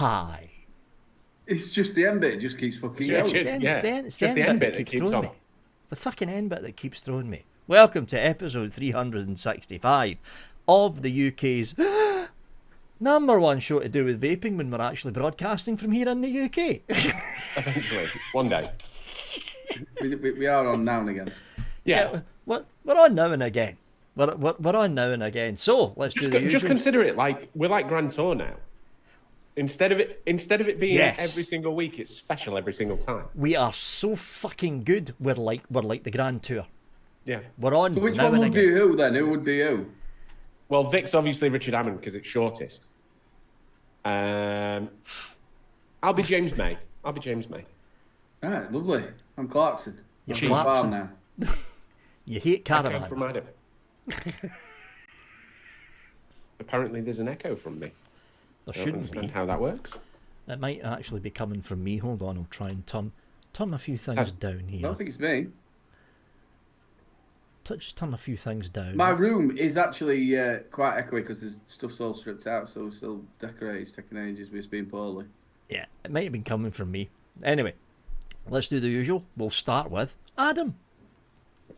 high. It's just the end bit. It just keeps fucking It's going. the end bit that keeps throwing me. It's the fucking end bit that keeps throwing me. Welcome to episode 365 of the UK's number one show to do with vaping when we're actually broadcasting from here in the UK. Eventually, one day. We are on now and again. Yeah, we're on now and again. We're on now and again. So let's do the usual. Just consider it like we're like Grand Tour now. Instead of it being every single week, it's special every single time. We are so fucking good. We're like the Grand Tour. Yeah, we're on. So which now one and would again. be who then? Who would be who? Well, Vic's obviously Richard Hammond because it's shortest. I'll be James May. All right, lovely. I'm Clarkson. You're I'm Clarkson. now. You hate caravans. Echo from Adam. Apparently, there's an echo from me. There I don't shouldn't understand be. how that works. It might actually be coming from me. Hold on, I'll try and turn a few things down I here. don't think it's me. Just turn a few things down. My room is actually quite echoey because there's stuff's all stripped out, so it's still decorated. It's taking ages. We're being poorly. Yeah, it might have been coming from me. Anyway, let's do the usual. We'll start with Adam.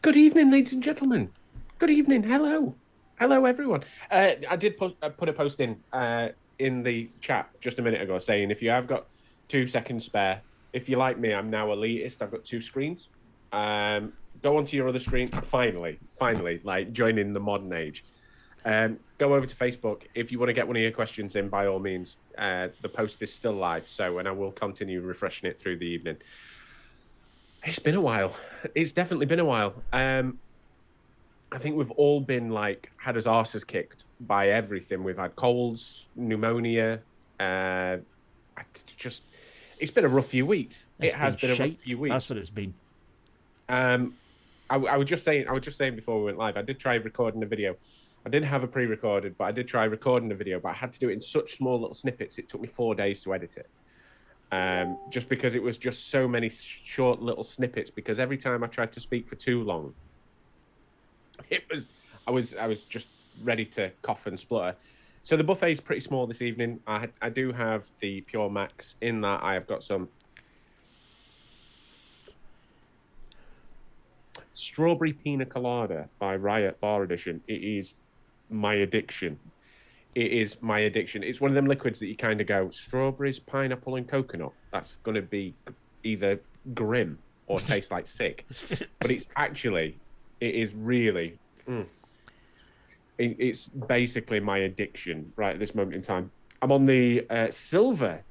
Good evening, ladies and gentlemen. Good evening. Hello, everyone. I did put a post in the chat just a minute ago saying if you have got 2 seconds spare, if you're like me, I'm now elitist. I've got 2 screens. Go onto your other screen. Finally, like joining the modern age. Go over to Facebook if you want to get one of your questions in. By all means, the post is still live. So, and I will continue refreshing it through the evening. It's been a while. It's definitely been a while. I think we've all been had us arses kicked by everything. We've had colds, pneumonia. It's been a rough few weeks. It has been a rough few weeks. That's what it's been. I was just saying before we went live, I did try recording a video. I didn't have a pre-recorded, but I did try recording a video, but I had to do it in such small little snippets. It took me 4 days to edit it. Just because it was just so many short little snippets, because every time I tried to speak for too long, I was just ready to cough and splutter. So the buffet is pretty small this evening. I do have the Pure Max in that. I have got some Strawberry Pina Colada by Riot Bar Edition. It is my addiction. It's one of them liquids that you kind of go, strawberries, pineapple, and coconut. That's going to be either grim or taste like sick. But it is really, it's basically my addiction right at this moment in time. I'm on the silver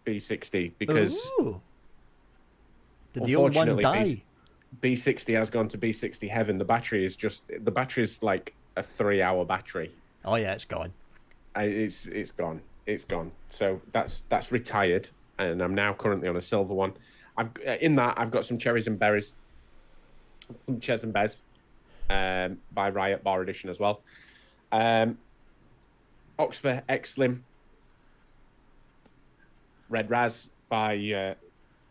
B60 because... Ooh. Did the old one die? B60 has gone to B60 heaven. The battery is like a 3-hour battery. Oh yeah, it's gone. It's gone. It's gone. So that's retired, and I'm now currently on a silver one. I've got some cherries and berries, some Ches and Bez, by Riot Bar Edition as well. Oxford X Slim, Red Raz by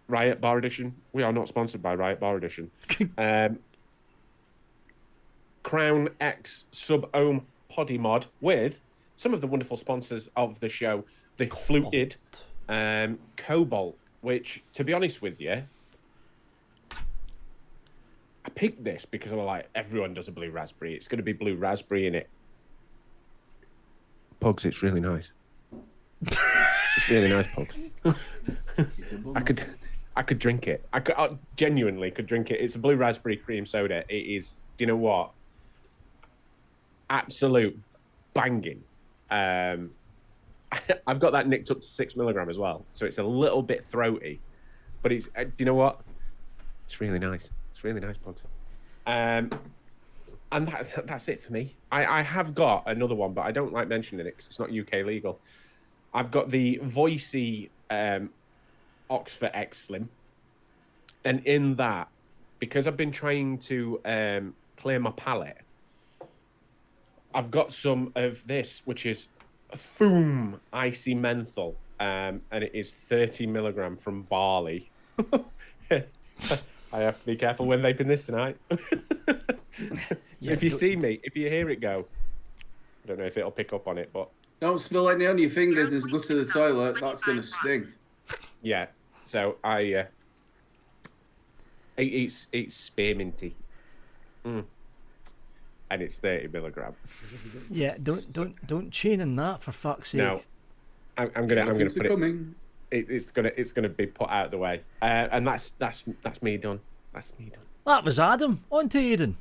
Riot Bar Edition. We are not sponsored by Riot Bar Edition. Crown X Sub Ohm Poddy Mod with some of the wonderful sponsors of the show, the Fluted Cobalt, which, to be honest with you, I picked this because I was like, everyone does a blue raspberry. It's going to be blue raspberry in it. Pugs, it's really nice. It's really nice, Pugs. I could drink it. I genuinely could drink it. It's a blue raspberry cream soda. It is, do you know what? Absolute banging. I've got that nicked up to 6 milligram as well, so it's a little bit throaty, but it's. Do you know what? It's really nice. It's really nice, Pugs. And that's it for me. I have got another one, but I don't like mentioning it because it's not UK legal. I've got the Voicey Oxford X Slim, and in that, because I've been trying to clear my palate, I've got some of this, which is Foom Icy Menthol, and it is 30 milligram from barley. I have to be careful when vaping this tonight. So if you see me, if you hear it go, I don't know if it'll pick up on it, but Don't spill any on your fingers as you go to the toilet. That's going to sting. Yeah. So it's spearminty. And it's 30 milligram. Yeah, don't chain in that for fuck's sake. No, I'm gonna put it. It's gonna be put out of the way, and that's me done. That's me done. That was Adam. On to Aidan.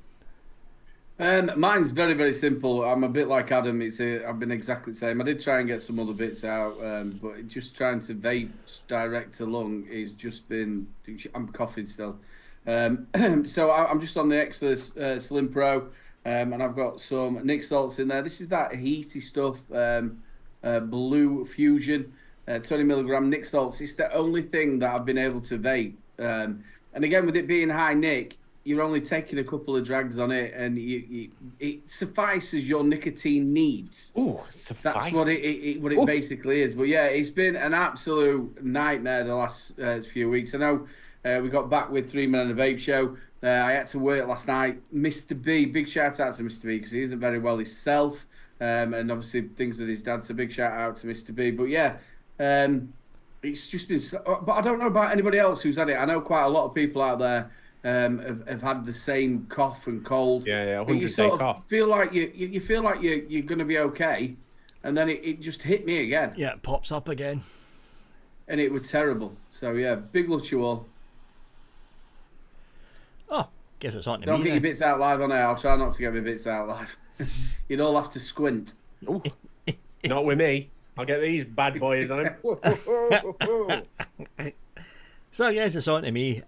Mine's very, very simple. I'm a bit like Adam. I've been exactly the same. I did try and get some other bits out, but just trying to vape direct to lung is just been. I'm coughing still. So I'm just on the Extra Slim Pro, and I've got some Nick salts in there. This is that heaty stuff, Blue Fusion, 20 milligram Nick salts. It's the only thing that I've been able to vape. And again, with it being high Nick, you're only taking a couple of drags on it, and it suffices your nicotine needs. Oh, suffices. That's what it basically is. But yeah, it's been an absolute nightmare the last few weeks. I know we got back with 3 Men and a Vape Show. I had to work last night. Mr. B, big shout out to Mr. B because he isn't very well himself, and obviously things with his dad. So big shout out to Mr. B. But yeah, it's just been. But I don't know about anybody else who's had it. I know quite a lot of people out there. Have had the same cough and cold. Yeah, 100-day cough. Feel like you feel like you're going to be okay, and then it just hit me again. Yeah, it pops up again, and it was terrible. So yeah, big love to you all. Oh, guess it's on to Don't me. get your bits out live on air. I'll try not to get my bits out live. You'd all have to squint. Ooh, not with me. I'll get these bad boys on him. So I guess it's on to me.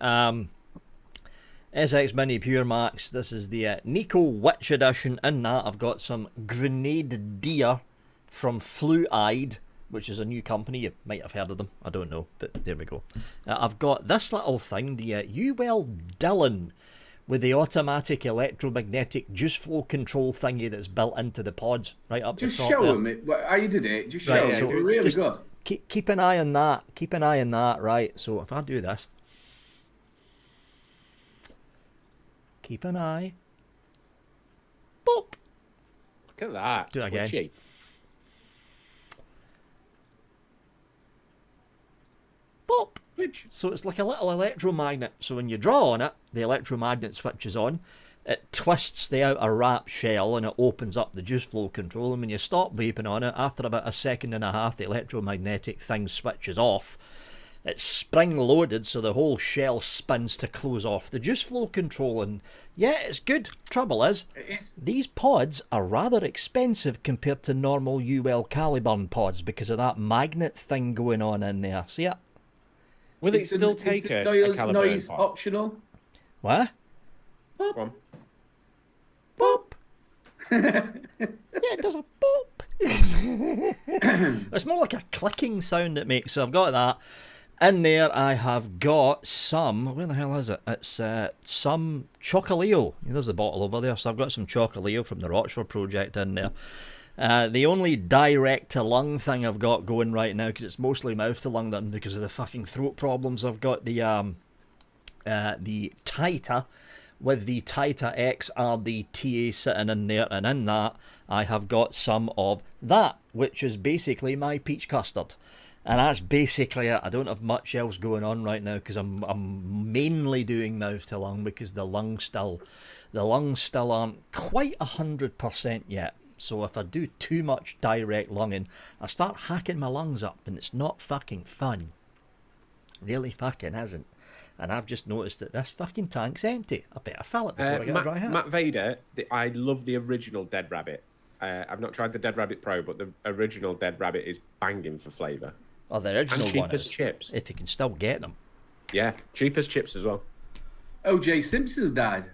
SX Mini Pure Max. This is the Nico Witch Edition. In that, I've got some Grenade Deer from Flu-Eyed, which is a new company. You might have heard of them. I don't know, but there we go. I've got this little thing, the Uwell Dillon, with the automatic electromagnetic juice flow control thingy that's built into the pods right up just the top. Just show there. them it. How you did it. Just show right, them. So it's really good. Keep an eye on that. Keep an eye on that. Right. So if I do this. Keep an eye. Boop. Look at that. Do it again. Twitchy. Boop. So it's like a little electromagnet. So when you draw on it, the electromagnet switches on. It twists the outer wrap shell and it opens up the juice flow control. And when you stop vaping on it, after about a second and a half, the electromagnetic thing switches off. It's spring loaded, so the whole shell spins to close off the juice flow control. And yeah, it's good. Trouble is, these pods are rather expensive compared to normal UL Caliburn pods because of that magnet thing going on in there. See it? Will it still take a Caliburn noise pod? Optional? What? Boop. Go on. Boop. Yeah, it does a boop. It's more like a clicking sound it makes. So I've got that. In there, I have got some. Where the hell is it? It's some Chocoleo. There's the bottle over there. So I've got some Chocoleo from the Rochford project in there. The only direct to lung thing I've got going right now, because it's mostly mouth to lung, then because of the fucking throat problems, I've got the Tita with the Tita XRD-TA sitting in there, and in that I have got some of that, which is basically my peach custard. And that's basically it. I don't have much else going on right now because I'm mainly doing mouth to lung because the lungs still aren't quite 100% yet. So if I do too much direct lunging, I start hacking my lungs up and it's not fucking fun. Really fucking isn't. And I've just noticed that this fucking tank's empty. I better fill it before I get a dry hat. Matt Vader, I love the original Dead Rabbit. I've not tried the Dead Rabbit Pro, but the original Dead Rabbit is banging for flavour. Oh, the original and cheap one as is, chips. if you can still get them. Yeah, cheap as chips as well. O.J. Simpson's died.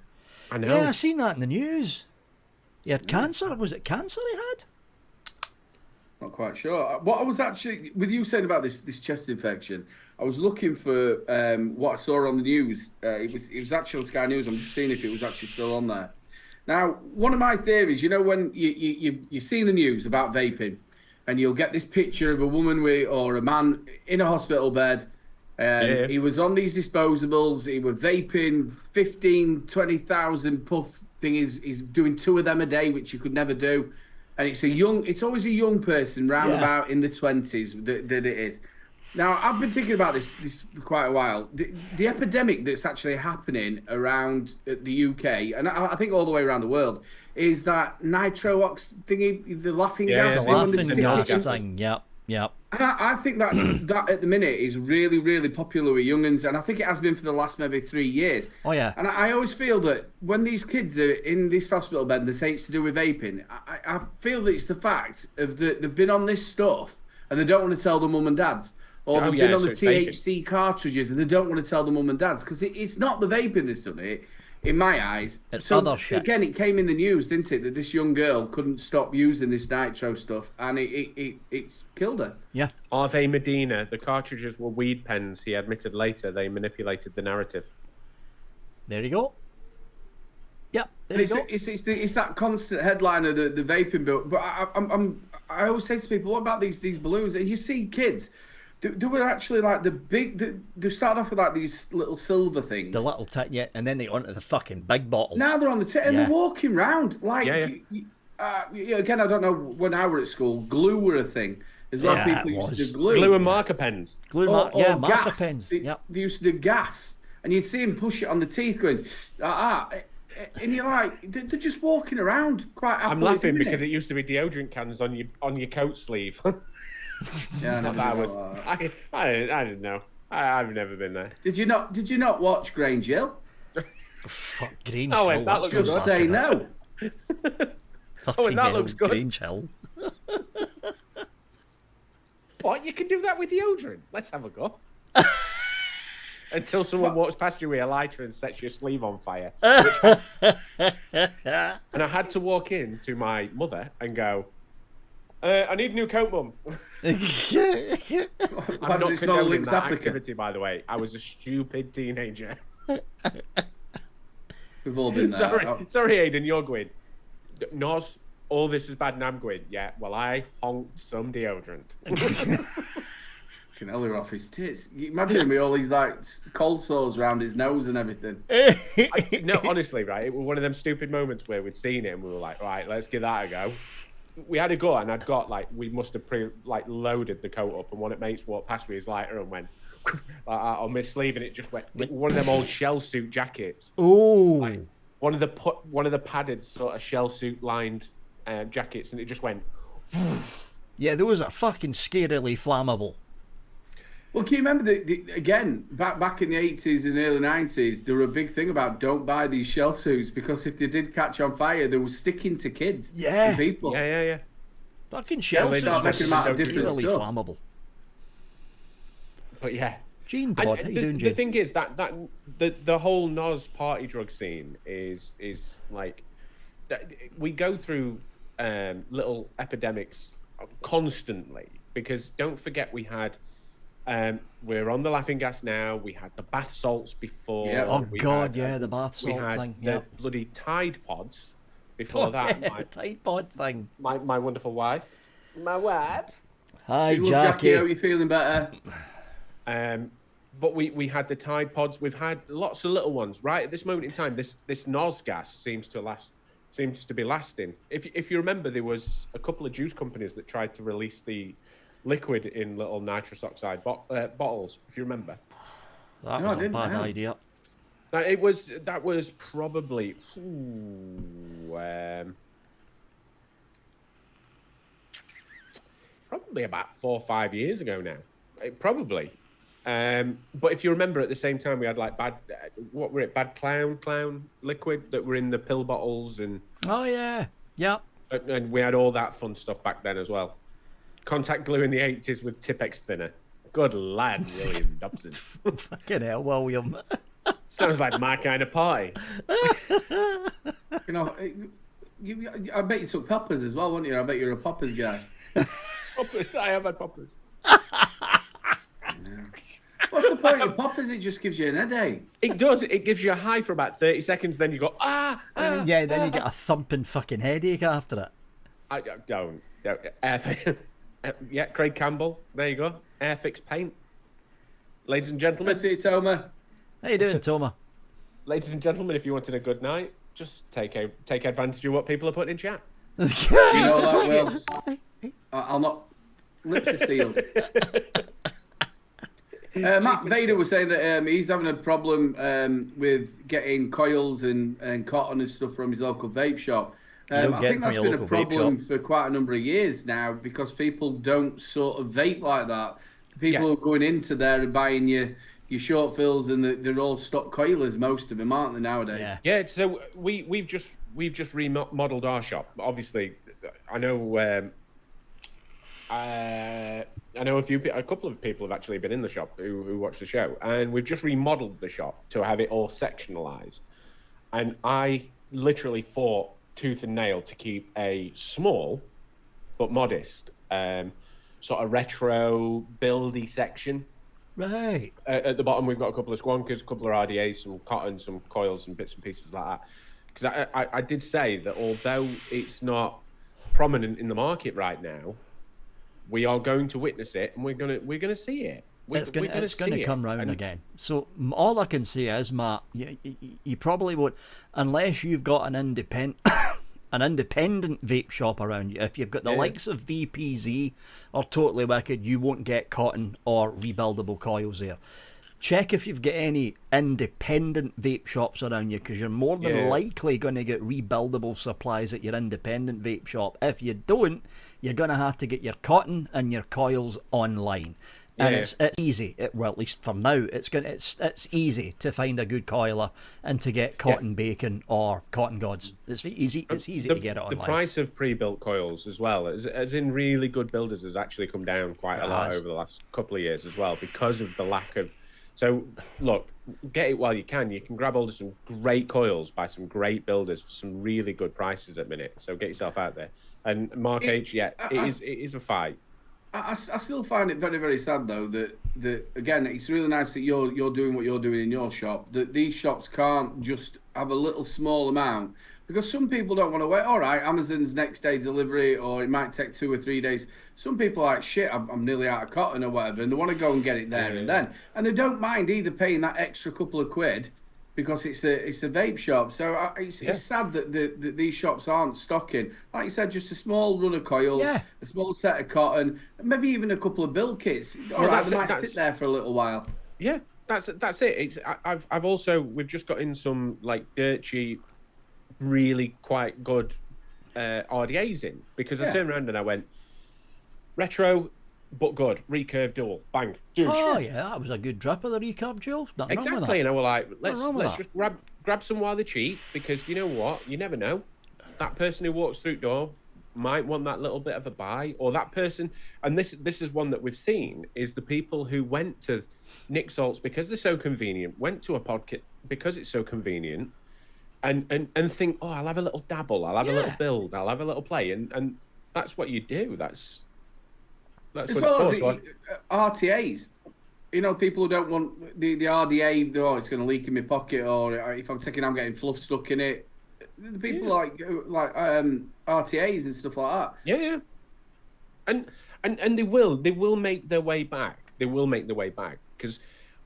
I know. Yeah, I seen that in the news. He had cancer. Was it cancer he had? Not quite sure. What I was actually, with you saying about this chest infection, I was looking for what I saw on the news. It was actually on Sky News. I'm just seeing if it was actually still on there. Now, one of my theories, you know, when you see the news about vaping, and you'll get this picture of a woman or a man in a hospital bed. He was on these disposables. He was vaping 15, 20,000 puff thing. He's doing 2 of them a day, which you could never do. and it's always a young person round about in the 20s that it is. Now, I've been thinking about this for quite a while. The epidemic that's actually happening around the UK, and I think all the way around the world, is that nitro-ox thingy, the laughing gas. The laughing gas thing, yep. And I think that at the minute is really, really popular with young'uns, and I think it has been for the last maybe 3 years. Oh, yeah. And I always feel that when these kids are in this hospital bed and they say it's to do with vaping, I feel that it's the fact of they've been on this stuff and they don't want to tell the mum and dads. Or they've been on the THC cartridges and they don't want to tell the mum and dads, because it's not the vaping that's done it, in my eyes. It's other shit. Again, it came in the news, didn't it, that this young girl couldn't stop using this nitro stuff, and it's killed her. Yeah. Ave Medina, the cartridges were weed pens. He admitted later they manipulated the narrative. There you go. Yep, there you go. It's that constant headline of the vaping bill. But I always say to people, what about these balloons? And you see kids. They were actually like they started off with like these little silver things. The little and then they onto the fucking big bottles. Now they're on the tip and they're walking around like. Again, I don't know, when I were at school, glue were a thing as well. People used to do glue and marker pens. Marker gas. pens. They used to do gas, and you'd see them push it on the teeth, going and you're like, they're just walking around quite happily. I'm laughing because it used to be deodorant cans on your coat sleeve. Yeah, I didn't know. I've never been there. Did you not watch Grange Hill? Fuck Grange Hill. Hill. That's just say no. That looks good. Grange Hill. What? You can do that with deodorant? Let's have a go. Until someone walks past you with a lighter and sets your sleeve on fire. And I had to walk in to my mother and go, I need a new coat, Mum. I'm not condoning that activity, by the way. I was a stupid teenager. We've all been there. Sorry, Aidan, you're going. Nos, all this is bad and I'm going, yeah, well, I honked some deodorant. Can hell off his tits. Imagine him with all these like cold sores around his nose and everything. No, honestly, right, it was one of them stupid moments where we'd seen it and we were like, right, let's give that a go. We had a go, and I'd got we must have loaded the coat up, and one of mates walked past with his lighter and went on my sleeve, and it just went one of them old shell suit jackets. Ooh, one of the padded sort of shell suit lined jackets, and it just went. Yeah, those are fucking scarily flammable. Well, can you remember again back in the 80s and early 90s, there were a big thing about don't buy these shell suits, because if they did catch on fire, they were sticking to kids, to people. Yeah. Fucking shell suits are really flammable. But yeah, Gene Bod, how you doing, Gene? The thing is that the whole Nos party drug scene is like we go through little epidemics constantly, because don't forget we had. We're on the laughing gas now. We had the bath salts before. Yeah. Oh God, the bath salt we had thing. The bloody Tide Pods before that. The Tide Pod thing. My wonderful wife. My wife. Hi, Jackie. How are you feeling better? But we had the Tide Pods. We've had lots of little ones. Right at this moment in time, this Nos gas seems to be lasting. If you remember, there was a couple of juice companies that tried to release the liquid in little nitrous oxide bottles, if you remember. That was a bad idea. That was probably probably about 4 or 5 years ago now. Probably. But if you remember, at the same time, we had like bad clown liquid that were in the pill bottles, and and we had all that fun stuff back then as well. Contact glue in the 80s with Tipex thinner. Good lad, William Dobson. Fucking hell, William. Sounds like my kind of party. You know, I bet you took poppers as well, weren't you? I bet you're a poppers guy. Poppers, I have had poppers. What's the point of poppers? It just gives you an headache. It does. It gives you a high for about 30 seconds, then you go, then you get a thumping fucking headache after it. I don't. Yeah, Craig Campbell. There you go. Airfix paint. Ladies and gentlemen. Let's see, Toma. How you doing, Toma? Ladies and gentlemen, if you wanted a good night, just take advantage of what people are putting in chat. You know that, Will? I'll not. Lips are sealed. Matt Vader was saying that he's having a problem with getting coils and cotton and stuff from his local vape shop. I think that's been a problem for quite a number of years now because people don't sort of vape like that. People are going into there and buying your short fills and they're all stock coilers, most of them, aren't they, nowadays? Yeah, so we've just remodeled our shop. Obviously, I know a couple of people have actually been in the shop who watch the show, and we've just remodeled the shop to have it all sectionalized. And I literally fought tooth and nail to keep a small but modest sort of retro buildy section. Right. At the bottom, we've got a couple of squonkers, a couple of RDAs, some cotton, some coils, and bits and pieces like that. Because I did say that although it's not prominent in the market right now, we are going to witness it, and we're gonna see it. It's going to come round again. So all I can say is, Matt, you probably won't, unless you've got an independent vape shop around you. If you've got the likes of VPZ or Totally Wicked, you won't get cotton or rebuildable coils there. Check if you've got any independent vape shops around you, because you're more than likely going to get rebuildable supplies at your independent vape shop. If you don't, you're going to have to get your cotton and your coils online. And it's easy. Well, at least for now, it's easy to find a good coiler and to get cotton bacon or cotton gods. It's easy. It's easy to get it online. The price of pre-built coils as well, as in really good builders, has actually come down quite a lot over the last couple of years as well because of the lack of. So look, get it while you can. You can grab hold of some great coils by some great builders for some really good prices at minute. So get yourself out there. And Mark H, it is a fight. I still find it very, very sad though that again, it's really nice that you're doing what you're doing in your shop. That these shops can't just have a little small amount, because some people don't want to wait. All right, Amazon's next day delivery, or it might take 2 or 3 days. Some people are like, shit, I'm nearly out of cotton or whatever, and they want to go and get it there and then, and they don't mind either paying that extra couple of quid because it's a vape shop. So it's sad that these shops aren't stocking, like you said, just a small run of coils, a small set of cotton, maybe even a couple of build kits. All right, they might sit there for a little while. Yeah, that's it. We've just got in some like dirt cheap, really quite good RDAs in, because I turned around and I went retro but good, recurve dual, bang. Dude, that was a good drip of the recurve dual. Exactly, and I was like, let's just grab some while they're cheap, because you know what, you never know. That person who walks through the door might want that little bit of a buy, or that person, and this is one that we've seen, is the people who went to Nick Salt's because they're so convenient, went to a podkit because it's so convenient, and think, oh, I'll have a little dabble, I'll have a little build, I'll have a little play, and that's what you do. That's as well as RTAs. You know, people who don't want the RDA, it's going to leak in my pocket, or if I'm taking, I'm getting fluff stuck in it. The people like RTAs and stuff like that. Yeah. And they will make their way back. They will make their way back, because,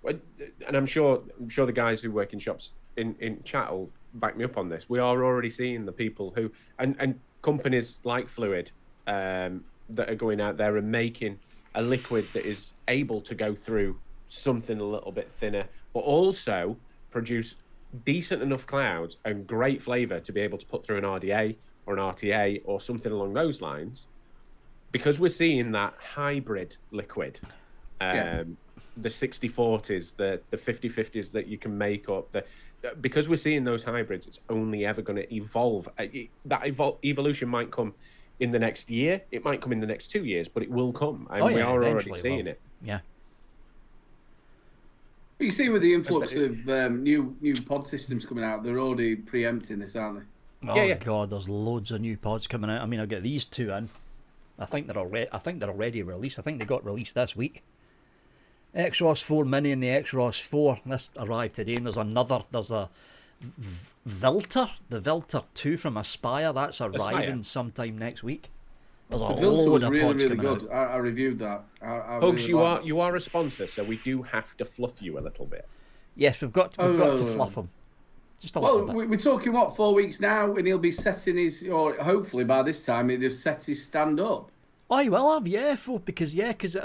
and I'm sure the guys who work in shops in chat will back me up on this. We are already seeing the people who and companies like Fluid that are going out there and making a liquid that is able to go through something a little bit thinner, but also produce decent enough clouds and great flavour to be able to put through an RDA or an RTA or something along those lines. Because we're seeing that hybrid liquid, the 60-40s, the 50-50s that you can make up, because we're seeing those hybrids, it's only ever going to evolve. Evolution might come in the next year, it might come in the next 2 years, but it will come, and we are already seeing it. Yeah. You see, with the influx of new pod systems coming out, they're already preempting this, aren't they? Oh God, there's loads of new pods coming out. I mean, I'll get these two in. I think they're already released. I think they got released this week. XROS 4 Mini and the XROS 4. This arrived today, and there's a Velter, the Velter 2 from Aspire. That's arriving sometime next week. There's a load of pods coming out. I reviewed that. Hugs, you are a sponsor, so we do have to fluff you a little bit. Yes, we've got to fluff them. Just a little Well, bit. we're talking, what, 4 weeks now, and he'll be setting his, or hopefully by this time, he'll have set his stand up. Oh, you will have, yeah, because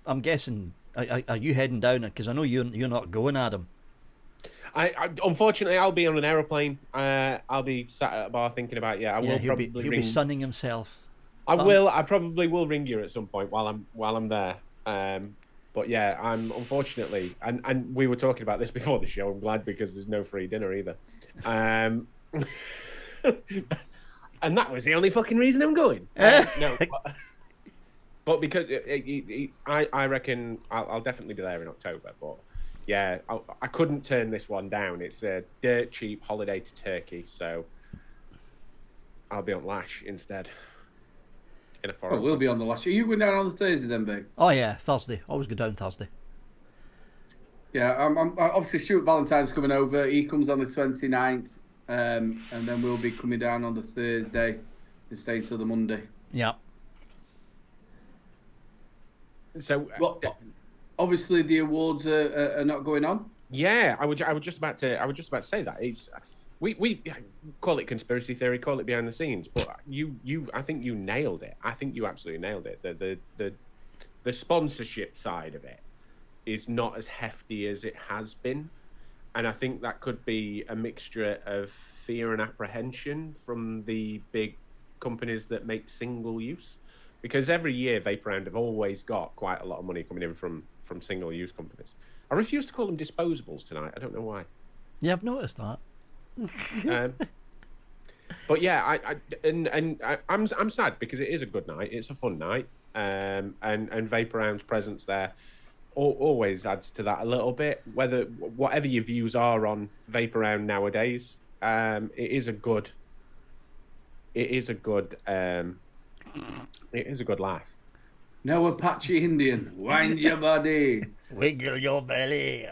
I'm guessing, are you heading down? Because I know you're not going, Adam. I unfortunately, I'll be on an aeroplane. I'll be sat at a bar thinking about, He'll be sunning himself. I will. I probably will ring you at some point while I'm there. But yeah, I'm unfortunately, and we were talking about this before the show. I'm glad because there's no free dinner either. And that was the only fucking reason I'm going. No, but because I reckon I'll definitely be there in October. But yeah, I couldn't turn this one down. It's a dirt cheap holiday to Turkey, so I'll be on Lash instead. In a foreign. We'll be on the Lash. Are you going down on the Thursday then, Big? Oh yeah, Thursday. Always go down Thursday. Yeah, I'm obviously Stuart Valentine's coming over. He comes on the 29th, and then we'll be coming down on the Thursday and staying till the Monday. Yeah. So, well, obviously the awards are not going on. Yeah, I was just about to say that it's we call it conspiracy theory, call it behind the scenes, but I think you nailed it. I think you absolutely nailed it. The sponsorship side of it is not as hefty as it has been, and I think that could be a mixture of fear and apprehension from the big companies that make single use, because every year Vaporround have always got quite a lot of money coming in from single use companies. I refuse to call them disposables tonight. I don't know why. Yeah, I've noticed that. But yeah, I'm sad because it is a good night. It's a fun night, and Vaporround's presence there always adds to that a little bit. Whatever your views are on Vaporround nowadays, it is a good laugh. No Apache Indian, wind your body, wiggle your belly.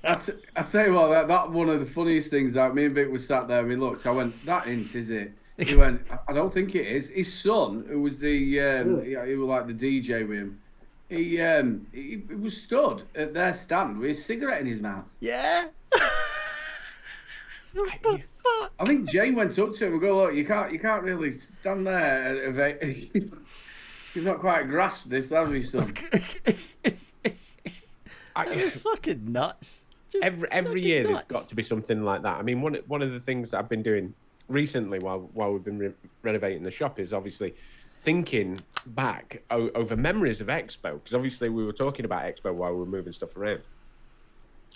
I tell you what, that one of the funniest things that me and Vic was sat there and we looked. I went, "That ain't, is it?" He went, "I don't think it is." His son, who was he was like the DJ with him. He was stood at their stand with a cigarette in his mouth. Yeah. What the fuck? I think Jane went up to him and go, "Look, you can't really stand there. You've not quite grasped this, have you, son?" It's fucking nuts. Every year there's got to be something like that. I mean, one of the things that I've been doing recently while we've been renovating the shop is obviously thinking back over memories of Expo, because obviously we were talking about Expo while we were moving stuff around.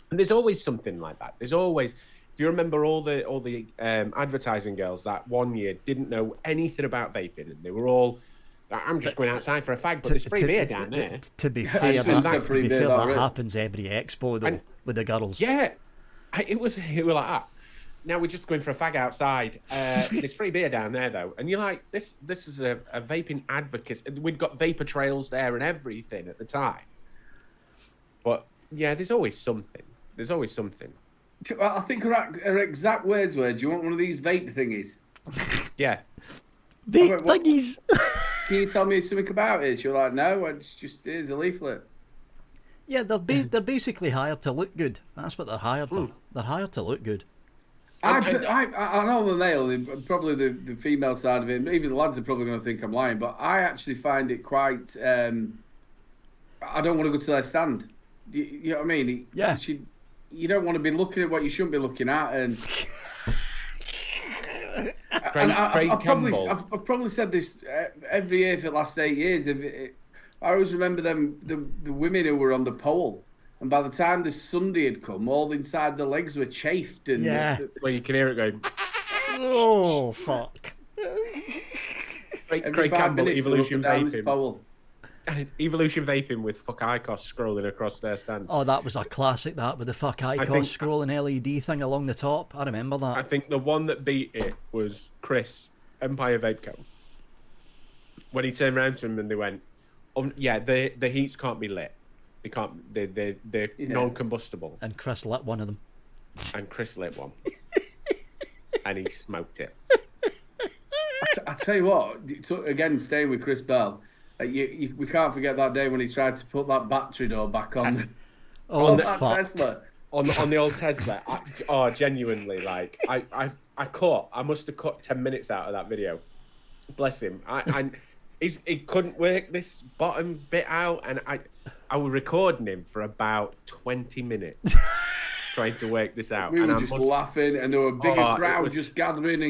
And there's always something like that. There's always, if you remember all the advertising girls that one year didn't know anything about vaping, and they were all, "I'm just going outside for a fag, but there's free beer down there." To be fair, that happens every Expo though, with the girls. Yeah, it was like that. Now we're just going for a fag outside. There's free beer down there though, and you're like, this is a vaping advocate. We'd got vapor trails there and everything at the time. But yeah, there's always something. There's always something. I think her exact words were, "Do you want one of these vape thingies?" Yeah. Vape thingies. Can you tell me something about it? You're like, "No, it's just, here's a leaflet." Yeah, they're basically hired to look good. That's what they're hired for. They're hired to look good. I know the male, probably the female side of it, even the lads are probably going to think I'm lying, but I actually find it quite, I don't want to go to their stand. You know what I mean? Yeah. You don't want to be looking at what you shouldn't be looking at, and I've probably said this every year for the last 8 years. I always remember the women who were on the pole, and by the time the Sunday had come, all inside the legs were chafed, and well, you can hear it going. Oh fuck! Craig Campbell, Evolution Vaping. Evolution Vaping with fuck Icos scrolling across their stand. Oh, that was a classic, that, with the fuck Icos scrolling LED thing along the top. I remember that. I think the one that beat it was Chris, Empire Vape Co. When he turned around to him and they went, "Oh yeah, the heats can't be lit. They can't. They're non-combustible." And Chris lit one of them. And Chris lit one. And he smoked it. I tell you what, again, staying with Chris Bell, we can't forget that day when he tried to put that battery door back on. Fuck. Tesla. on the old Tesla. Genuinely, like I must have cut 10 minutes out of that video. Bless him. He couldn't work this bottom bit out, and I was recording him for about 20 minutes trying to work this out. We were just laughing, and there were bigger crowds just gathering,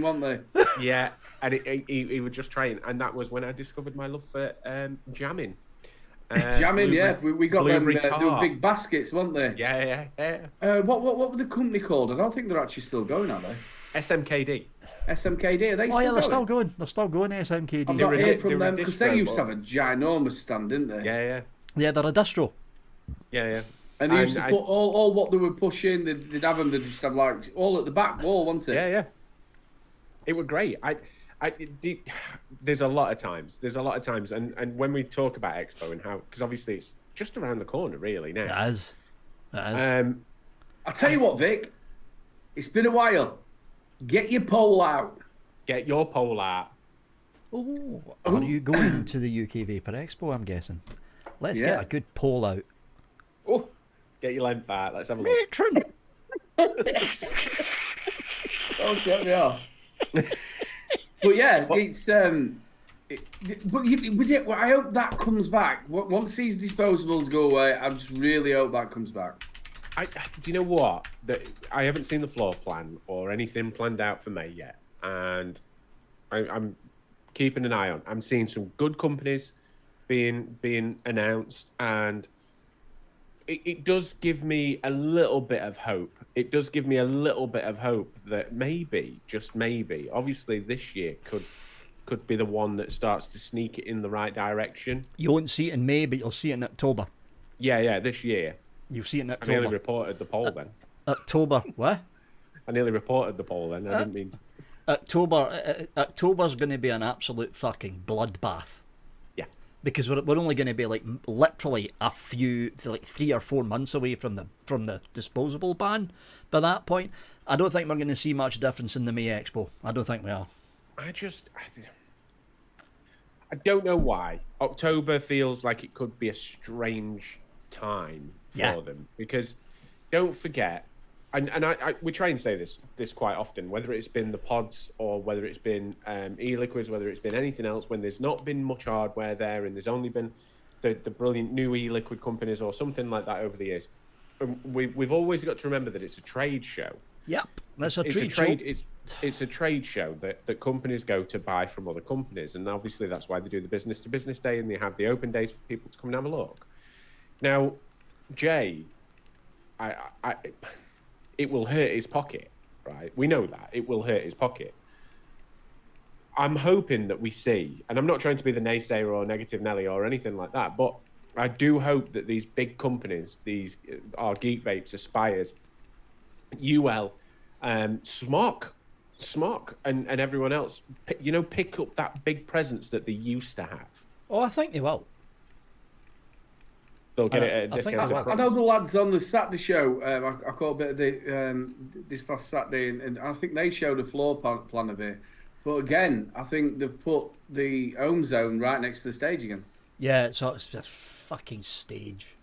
weren't they? Yeah, and he was just trying, and that was when I discovered my love for jamming. Jamming, yeah. We got them. They were big baskets, weren't they? Yeah. What were the company called? I don't think they're actually still going, are they? SMKD. SMKD, are they still going? They're still going. They're still going, SMKD. I've not heard from them, because they used to have a ginormous stand, didn't they? Yeah. Yeah, they're a distro. Yeah. And they used to put all what they were pushing, they'd have them, they'd just have like, all at the back wall, wasn't it? Yeah. It was great. There's a lot of times, and when we talk about Expo and how, because obviously it's just around the corner, really, now. It is. I'll tell you what, Vic, it's been a while. Get your pole out. Get your pole out. Oh, are you going to the UK Vapor Expo, I'm guessing? Let's get a good pole out. Oh, get your length out. Let's have a look. Matron! Oh, get me off. But yeah, it's but I hope that comes back. Once these disposables go away, I just really hope that comes back. Do you know what? I haven't seen the floor plan or anything planned out for May yet, and I'm keeping an eye on. I'm seeing some good companies being announced, and it does give me a little bit of hope. It does give me a little bit of hope that maybe, just maybe, obviously this year could be the one that starts to sneak it in the right direction. You won't see it in May, but you'll see it in October. Yeah, this year. You'll see it in October. I nearly reported the poll then. October, what? I nearly reported the poll then. I didn't mean to. October's going to be an absolute fucking bloodbath. Yeah. Because we're only going to be like literally a few, like 3 or 4 months away from the disposable ban. By that point, I don't think we're going to see much difference in the May Expo. I don't think we are. I don't know why. October feels like it could be a strange time for them, because don't forget, and we try and say this quite often, whether it's been the pods or whether it's been e-liquids, whether it's been anything else, when there's not been much hardware there and there's only been the brilliant new e-liquid companies or something like that over the years, we've always got to remember that it's a trade show. Yep, that's a trade show. It's a trade show that companies go to buy from other companies, and obviously that's why they do the business to business day and they have the open days for people to come and have a look. Now, Jay, it will hurt his pocket, right? We know that it will hurt his pocket. I'm hoping that we see, and I'm not trying to be the naysayer or negative Nelly or anything like that, but I do hope that these big companies, our Geek Vapes, Aspires, UL, Smok, and everyone else, pick up that big presence that they used to have. Oh, I think they will. They'll get it at a discounted price. I know the lads on the Saturday show. I caught a bit of this last Saturday, and I think they showed a floor plan of it. But again, I think they've put the Ohm zone right next to the stage again. Yeah, it's a fucking stage.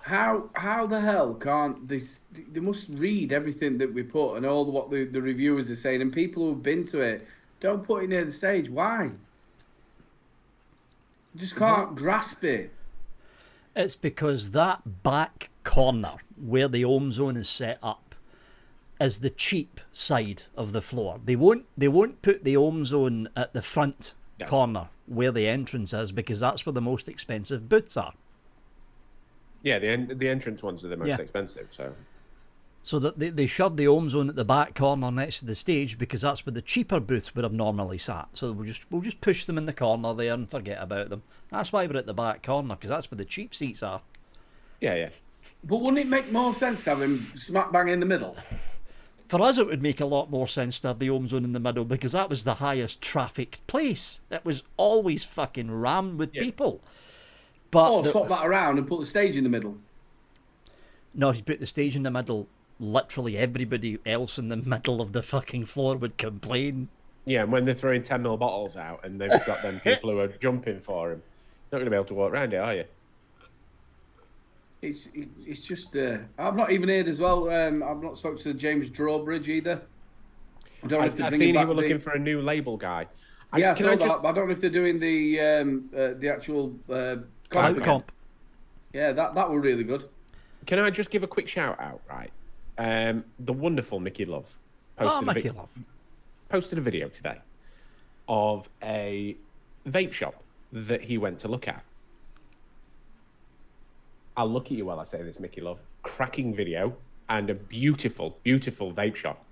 How the hell can't they must read everything that we put and all what the reviewers are saying, and people who've been to it don't put it near the stage. Why? Just can't grasp it. It's because that back corner where the Ohm zone is set up is the cheap side of the floor. They won't put the Ohm zone at the front corner where the entrance is, because that's where the most expensive booths are. Yeah, the entrance ones are the most expensive. So that they shoved the Ohm zone at the back corner next to the stage, because that's where the cheaper booths would have normally sat. So we'll just push them in the corner there and forget about them. That's why we're at the back corner, because that's where the cheap seats are. Yeah. But wouldn't it make more sense to have him smack bang in the middle? For us, it would make a lot more sense to have the Ohm zone in the middle, because that was the highest trafficked place. It was always fucking rammed with people. But swap that around and put the stage in the middle. No, if you put the stage in the middle, literally everybody else in the middle of the fucking floor would complain. Yeah, and when they're throwing 10ml bottles out and they've got them people who are jumping for him, you're not going to be able to walk around it, are you? It's just I've not even heard as well. I've not spoken to James Drawbridge either. I don't know if they're I've bringing seen back you were looking for a new label guy. Yeah, I saw that, but I don't know if they're doing the actual comp. Comp. Yeah, that were really good. Can I just give a quick shout out, right? The wonderful Mickey Love posted a video today of a vape shop that he went to look at. I'll look at you while I say this, Mickey Love. Cracking video and a beautiful, beautiful vape shop.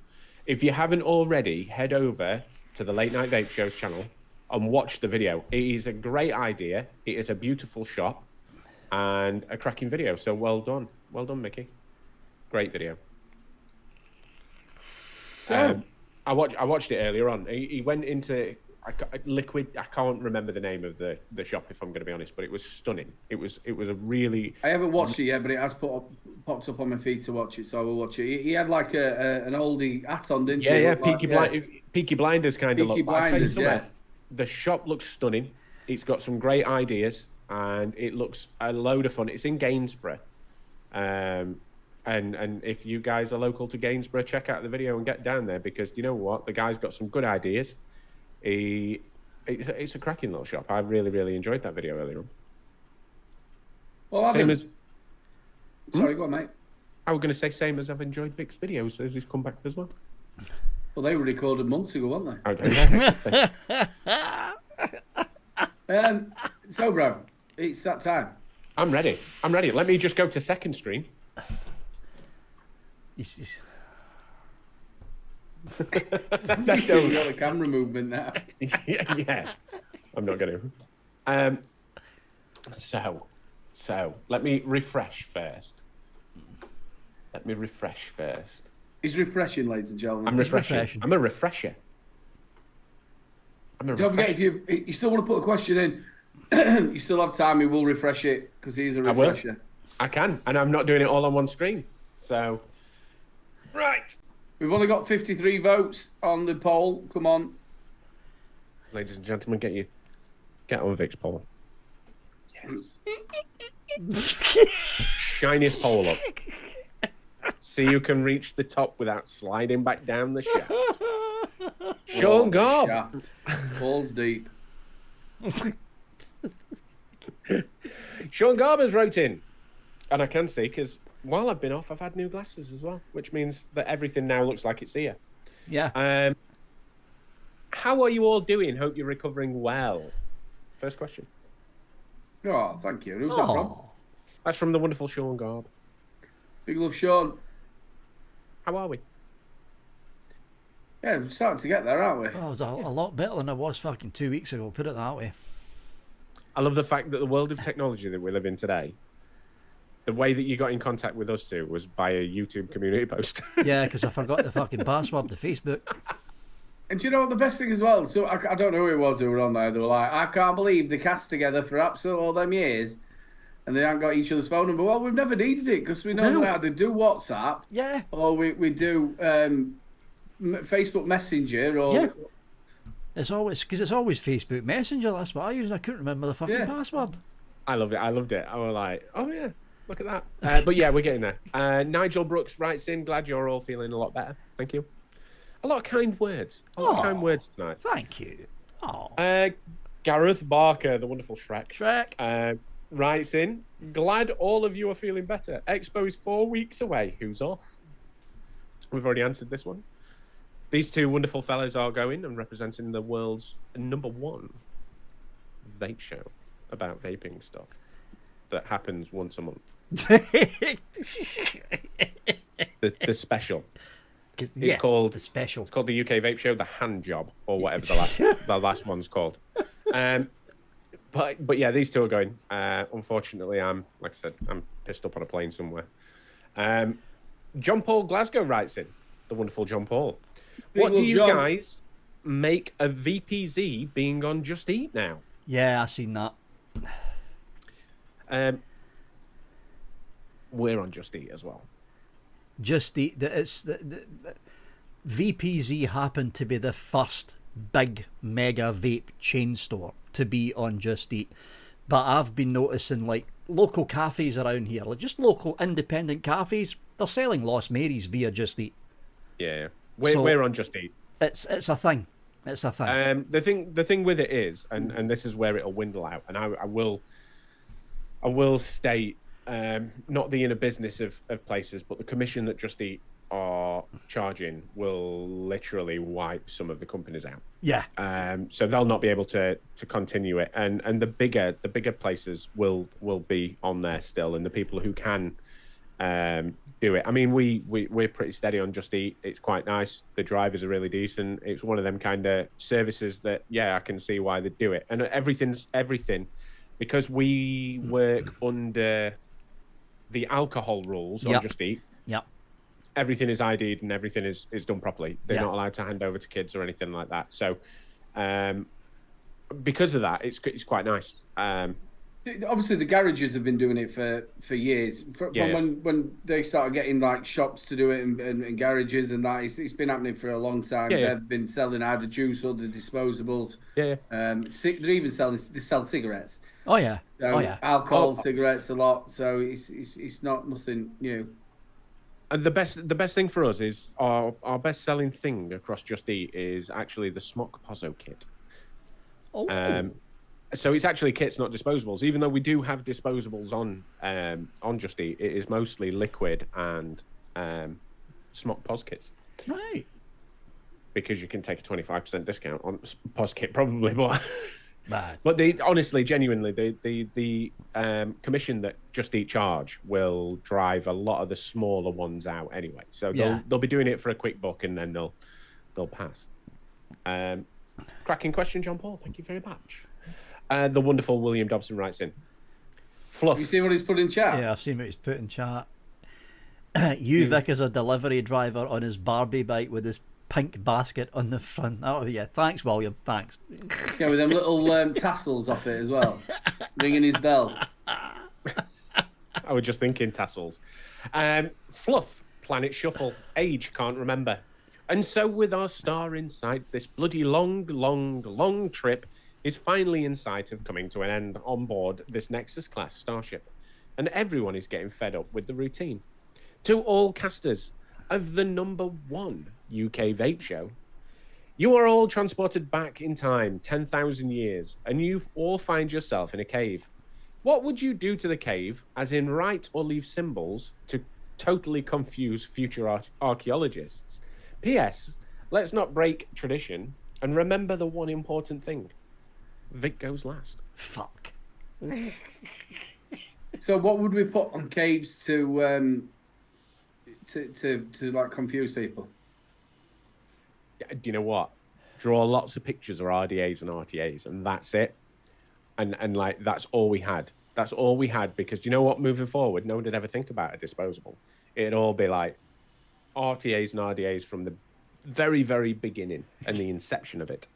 If you haven't already, head over to the Late Night Vape Show's channel and watch the video. It is a great idea. It is a beautiful shop and a cracking video. So well done. Well done, Mickey. Great video. So I watched it earlier on. He went into Liquid. I can't remember the name of the shop, if I'm going to be honest, but it was stunning. It was a really. I haven't watched it yet, but it has popped up on my feed to watch it, so I will watch it. He had like an oldie hat on, didn't he? Yeah, Peaky Blinders kind of look. Peaky Blinders, yeah. The shop looks stunning. It's got some great ideas, and it looks a load of fun. It's in Gainsborough, and if you guys are local to Gainsborough, check out the video and get down there, because you know what, the guy's got some good ideas. It's a cracking little shop. I really, really enjoyed that video earlier on. Well, sorry, go on, mate. I was going to say same as I've enjoyed Vic's videos as he's come back as well. Well, they were recorded months ago, weren't they? So, bro, it's that time. I'm ready. Let me just go to second screen. Got the camera movement now. yeah. I'm not going to. So let me refresh first. He's refreshing, ladies and gentlemen. I'm refreshing. I'm a refresher. Don't forget, if you still want to put a question in, you still have time. He will refresh it because he's a refresher. I can, and I'm not doing it all on one screen. So, right. We've only got 53 votes on the poll. Come on. Ladies and gentlemen, get on Vic's poll. Yes. Shiniest poll up. See who can reach the top without sliding back down the shaft. Sean Garb. Balls deep. Sean Garber's wrote in, and I can see, because while I've been off, I've had new glasses as well, which means that everything now looks like it's here. Yeah. How are you all doing? Hope you're recovering well. First question. Oh, thank you. Who's that from? That's from the wonderful Sean Garb. Big love, Sean. How are we? Yeah, we're starting to get there, aren't we? I was a lot better than I was fucking 2 weeks ago, put it that way. I love the fact that the world of technology that we live in today, the way that you got in contact with us two was via YouTube community post. Yeah, because I forgot the fucking password to Facebook. And do you know what the best thing as well? So I don't know who it was who were on there. They were like, I can't believe they cast together for absolutely all them years and they haven't got each other's phone number. Well, we've never needed it because we know that they do WhatsApp. Yeah. Or we do Facebook Messenger or... Yeah. It's always Facebook Messenger. That's what I use. I couldn't remember the fucking password. I loved it. I was like, oh yeah, look at that. But yeah, we're getting there. Nigel Brooks writes in, glad you're all feeling a lot better. Thank you. A lot of kind words. A lot of kind words tonight. Thank you. Oh. Gareth Barker, the wonderful Shrek. Writes in, glad all of you are feeling better. Expo is 4 weeks away. Who's off? We've already answered this one. These two wonderful fellas are going and representing the world's #1 vape show about vaping stuff that happens once a month. the special. It's called the special. It's called the UK Vape Show, the hand job, or whatever the last one's called. But yeah, these two are going. Unfortunately, I'm pissed up on a plane somewhere. John Paul Glasgow writes in, the wonderful John Paul. What do you guys make of VPZ being on Just Eat now? Yeah, I've seen that. We're on Just Eat as well. Just Eat. VPZ happened to be the first big mega vape chain store to be on Just Eat. But I've been noticing like local cafes around here, like just local independent cafes, they're selling Lost Marys via Just Eat. Yeah, we're on Just Eat. It's a thing. It's a thing. The thing with it is, and this is where it'll dwindle out, and I will state, not the inner business of places, but the commission that Just Eat are charging will literally wipe some of the companies out. Yeah. So they'll not be able to continue it, and the bigger places will be on there still, and the people who can do it. I mean, we're pretty steady on Just Eat. It's quite nice. The drivers are really decent. It's one of them kind of services that, yeah, I can see why they do it. And everything, because we work under the alcohol rules on Just Eat. Yep. Everything is ID'd and everything is done properly. They're not allowed to hand over to kids or anything like that. So, because of that, it's quite nice. Obviously, the garages have been doing it for years. When they started getting like shops to do it and garages and that, it's been happening for a long time. They've been selling either juice or the disposables. They're even sell cigarettes. Oh yeah. Alcohol, cigarettes a lot. So it's not nothing new. And the best thing for us is our best selling thing across Just Eat is actually the Smok Pozzo kit. Oh. So it's actually kits, not disposables. Even though we do have disposables on Just Eat, it is mostly liquid and Smok Pos kits. Right. Because you can take a 25% discount on Pos kit, probably, but Bad. But they honestly, genuinely, the commission that Just Eat charge will drive a lot of the smaller ones out anyway. So they'll be doing it for a quick buck and then they'll pass. Cracking question, John Paul. Thank you very much. The wonderful William Dobson writes in. Fluff. Have you seen what he's put in chat? Yeah, I've seen what he's put in chat. Vic is a delivery driver on his Barbie bike with his pink basket on the front. Oh yeah, thanks, William. Thanks. Yeah, with them little tassels off it as well, ringing his bell. I was just thinking tassels. Fluff, Planet Shuffle, age can't remember. And so with our star in sight, this bloody long trip is finally in sight of coming to an end on board this Nexus class starship. And everyone is getting fed up with the routine. To all casters of the #1 UK Vape Show, you are all transported back in time 10,000 years, and you all find yourself in a cave. What would you do to the cave, as in write or leave symbols to totally confuse future archaeologists? P.S. Let's not break tradition, and remember the one important thing. Vic goes last. Fuck. So what would we put on caves to like confuse people? Do you know what? Draw lots of pictures of RDAs and RTAs, and that's it. And like that's all we had. That's all we had, because you know what? Moving forward, no one would ever think about a disposable. It'd all be like RTAs and RDAs from the very, very beginning and the inception of it.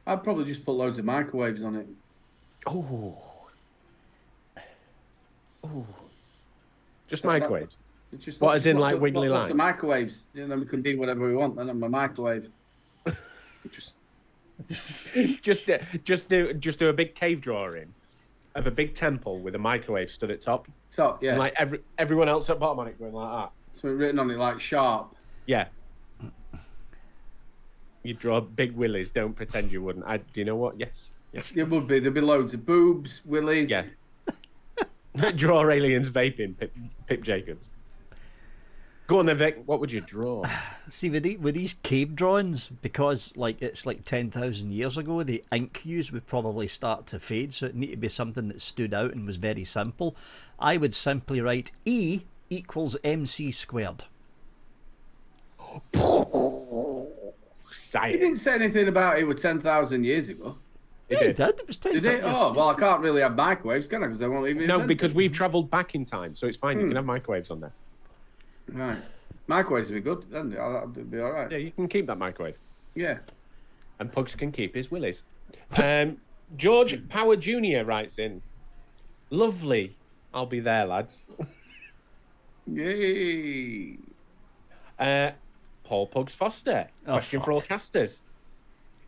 I'd probably just put loads of microwaves on it. Oh. Just microwaves. Just what, as in like wiggly lines? Lots of microwaves. You know, we can do whatever we want then on my microwave. just do a big cave drawing of a big temple with a microwave stood at top. Top, yeah. And like everyone else at bottom on it going like that. Something written on it like sharp. Yeah. You draw big willies. Don't pretend you wouldn't. Do you know what? Yes. It would be. There'd be loads of boobs, willies. Yeah. Draw aliens vaping. Pip Jacobs. Go on then, Vic. What would you draw? See, with these cave drawings, because like it's like 10,000 years ago, the ink used would probably start to fade, so it needed to be something that stood out and was very simple. I would simply write E equals MC squared. Science. He didn't say anything about it with 10,000 years ago. He did. It was 10,000. Did it? Oh, well, I can't really have microwaves, can I? Because they won't even. No, because we've travelled back in time, so it's fine. You can have microwaves on there. Right. Microwaves would be good, then it'd be all right. Yeah, you can keep that microwave. Yeah. And Pugs can keep his willies. George Power Jr. writes in, lovely. I'll be there, lads. Yay. Paul Pugs Foster. Question for all casters.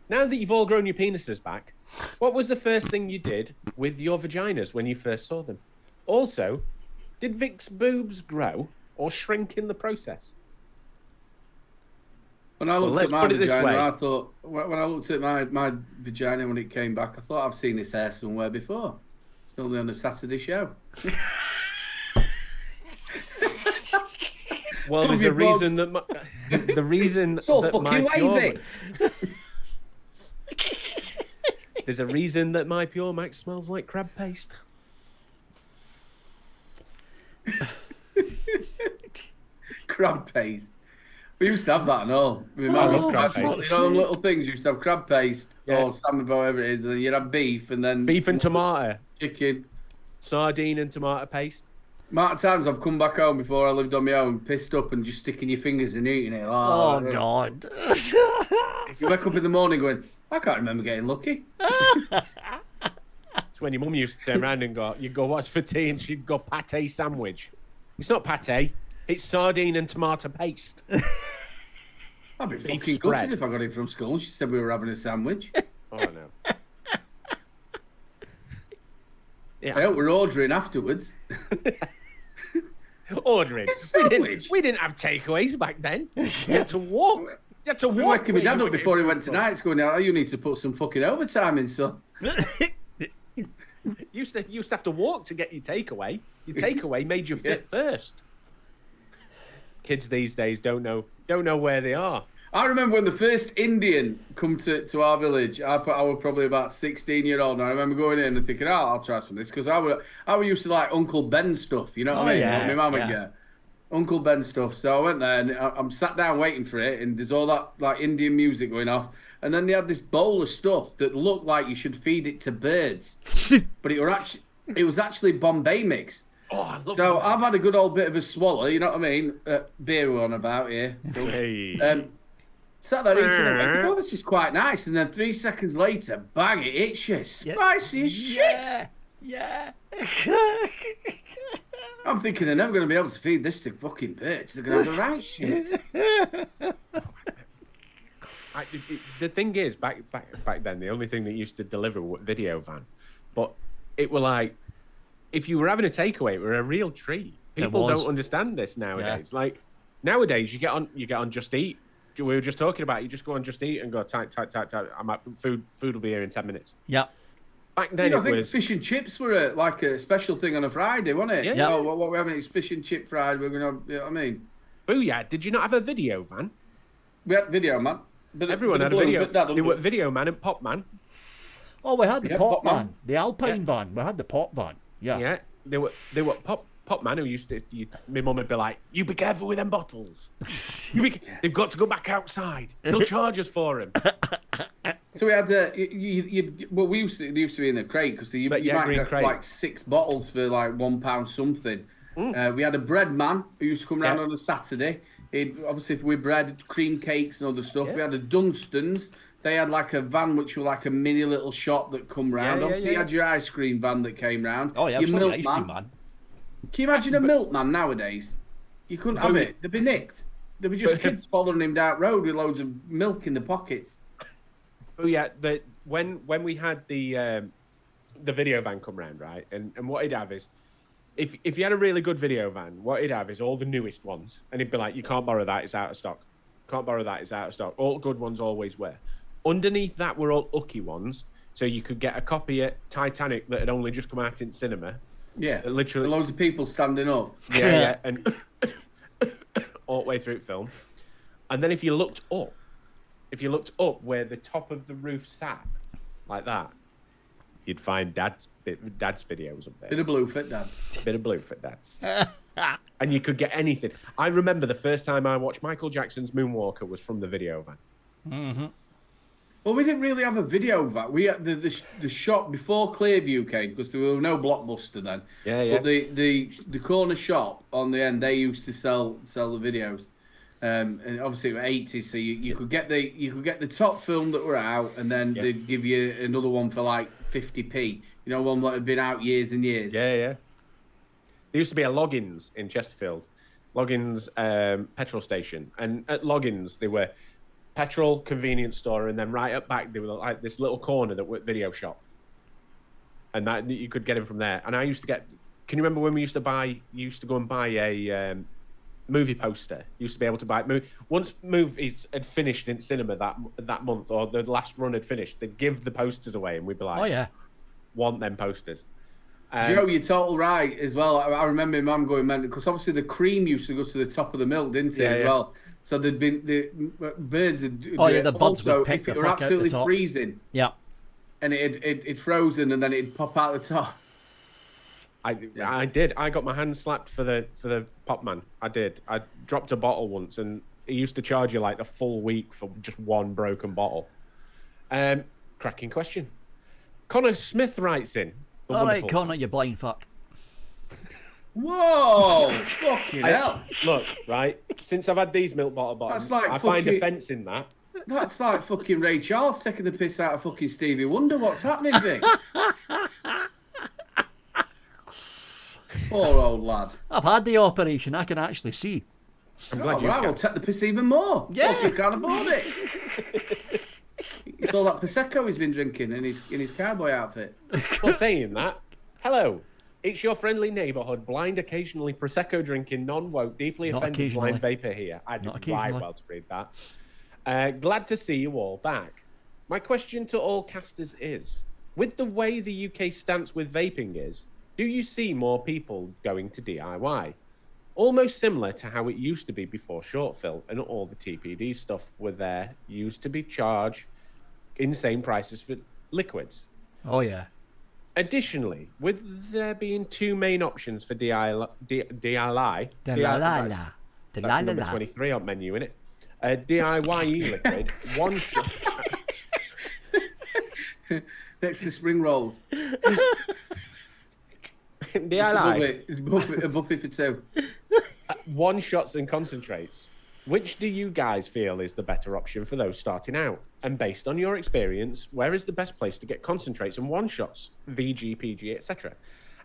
Now that you've all grown your penises back, what was the first thing you did with your vaginas when you first saw them? Also, did Vic's boobs grow or shrink in the process? When I looked at my vagina, I thought, when I looked at my vagina when it came back, I thought I've seen this hair somewhere before. It's only on a Saturday show. Well, there's a reason that the reason so that my pure there's a reason that my Pure Max smells like crab paste. Crab paste. We used to have that and all. I love crab paste. You know, little things. You used to have crab paste or salmon, whatever it is, and then you'd have beef and then beef and tomato, chicken, sardine and tomato paste. Amount of times I've come back home before I lived on my own, pissed up and just sticking your fingers and eating it. Oh God! You wake up in the morning going, I can't remember getting lucky. It's when your mum used to turn around and go, "You go, what's for tea?" And she'd go, "Pate sandwich." It's not pate. It's sardine and tomato paste. I'd be fucking gutted if I got it from school. She said we were having a sandwich. Oh no. Yeah. I hope we're ordering afterwards. Ordering. We didn't have takeaways back then. You had to walk. You had to walk. Waking my dad up before he went tonight. It's going, oh, you need to put some fucking overtime in, son. You used to have to walk to get your takeaway. Your takeaway made you fit first. Kids these days don't know where they are. I remember when the first Indian come to our village. I was probably about 16-year-old, and I remember going in and thinking, "Oh, I'll try some of this," because I were used to like Uncle Ben stuff. You know what I mean? Yeah, like my mum would get Uncle Ben stuff. So I went there and I'm sat down waiting for it, and there's all that like Indian music going off, and then they had this bowl of stuff that looked like you should feed it to birds, but it was actually Bombay mix. Oh, I love so I've had a good old bit of a swallow. You know what I mean? Beer we're on about here. Hey. Sat there eating it. I thought, this is quite nice. And then 3 seconds later, bang, it hits you. Spicy as shit. Yeah. I'm thinking they're never going to be able to feed this to fucking birds. They're going to have the right shit. The thing is, back then, the only thing that used to deliver was video van. But it were like, if you were having a takeaway, it were a real treat. People don't understand this nowadays. Yeah. Like, nowadays, you get on Just Eat. We were just talking about, you just go on Just Eat and go, type. I'm at food will be here in 10 minutes. Yeah. Back then, I think fish and chips were like a special thing on a Friday, wasn't it? Yeah. Oh, what we're having is fish and chip Friday. We're going to, you know what I mean? Booyah. Did you not have a video van? We had video, man. But everyone had a video. They were Video Man and Pop Man. Oh, we had the Pop Man. The Alpine van. We had the Pop van. Yeah. Yeah. They were Pop Man who used to. My mum would be like, "You be careful with them bottles. They've got to go back outside. They'll charge us for them." So we had they used to be in a crate because you might get like 6 bottles for like £1 something. We had a bread man who used to come around on a Saturday. Obviously with bread, cream cakes and other stuff. We had a Dunstan's. They had like a van which was like a mini little shop that come round. Obviously you had your ice cream van that came round. Oh yeah, your ice cream man. Can you imagine a Milkman nowadays? You couldn't have it. They'd be nicked. There'd be just kids following him down road with loads of milk in the pockets. Oh yeah, when we had the video van come round, right? And what he'd have is, if you had a really good video van, what he'd have is all the newest ones, and he'd be like, "You can't borrow that; it's out of stock. Can't borrow that; it's out of stock." All good ones always were. Underneath that were all ucky ones, so you could get a copy of Titanic that had only just come out in cinema. Yeah, literally loads of people standing up. Yeah, and all the way through film. And then if you looked up where the top of the roof sat, like that, you'd find Dad's videos up there. Bit of Bluefit Dad's. And you could get anything. I remember the first time I watched Michael Jackson's Moonwalker was from the video van. Mm-hmm. Well, we didn't really have a video van. We had the shop before Clearview came because there were no Blockbuster then. Yeah. But the corner shop on the end, they used to sell the videos. And obviously it was 80s, so you could get the top film that were out, and then they'd give you another one for like 50p. You know, one that had been out years and years. Yeah. There used to be a Loggins in Chesterfield, Loggins petrol station, and at Loggins they were petrol, convenience store, and then right up back there was like this little corner that was video shop, and that you could get them from there. And I used to get. Can you remember when we used to go and buy a movie poster? Used to be able to buy once movies had finished in cinema that month, or the last run had finished, they'd give the posters away, and we'd be like, oh yeah, want them posters. Joe, you're total right as well. I remember my mum going mental because obviously the cream used to go to the top of the milk, didn't it, as well? So there'd been the birds. The buds also, would pick if it the were fuck out absolutely the top. Freezing, Yeah. and it'd frozen, and then it'd pop out the top. I did. I got my hand slapped for the Pop Man. I did. I dropped a bottle once, and he used to charge you like a full week for just one broken bottle. Cracking question. Connor Smith writes in. All right, Connor, you blind fuck. Whoa! Fucking hell! Look, right. Since I've had these milk bottle bottoms, I find offence in that. That's like fucking Ray Charles taking the piss out of fucking Stevie Wonder. What's happening, Vic? Poor old lad. I've had the operation. I can actually see. I'm glad you right, we'll take the piss even more. Yeah. Fucking can't afford it. It's all that Prosecco he's been drinking in his cowboy outfit. Well, saying that, hello. It's your friendly neighbourhood, blind, occasionally Prosecco drinking, non-woke, deeply Not offended blind vapor here. I did right well to read that. Glad to see you all back. My question to all casters is, with the way the UK stance with vaping is, do you see more people going to DIY? Almost similar to how it used to be before short fill and all the TPD stuff were there, used to be charged insane prices for liquids. Oh yeah. Additionally, with there being two main options for DIY, that's number 23 on menu, innit? DIY liquid, one shot. Next to spring rolls. DIY. A buffet for two. One shots and concentrates. Which do you guys feel is the better option for those starting out? And based on your experience, where is the best place to get concentrates and one shots, VG, PG, etc.?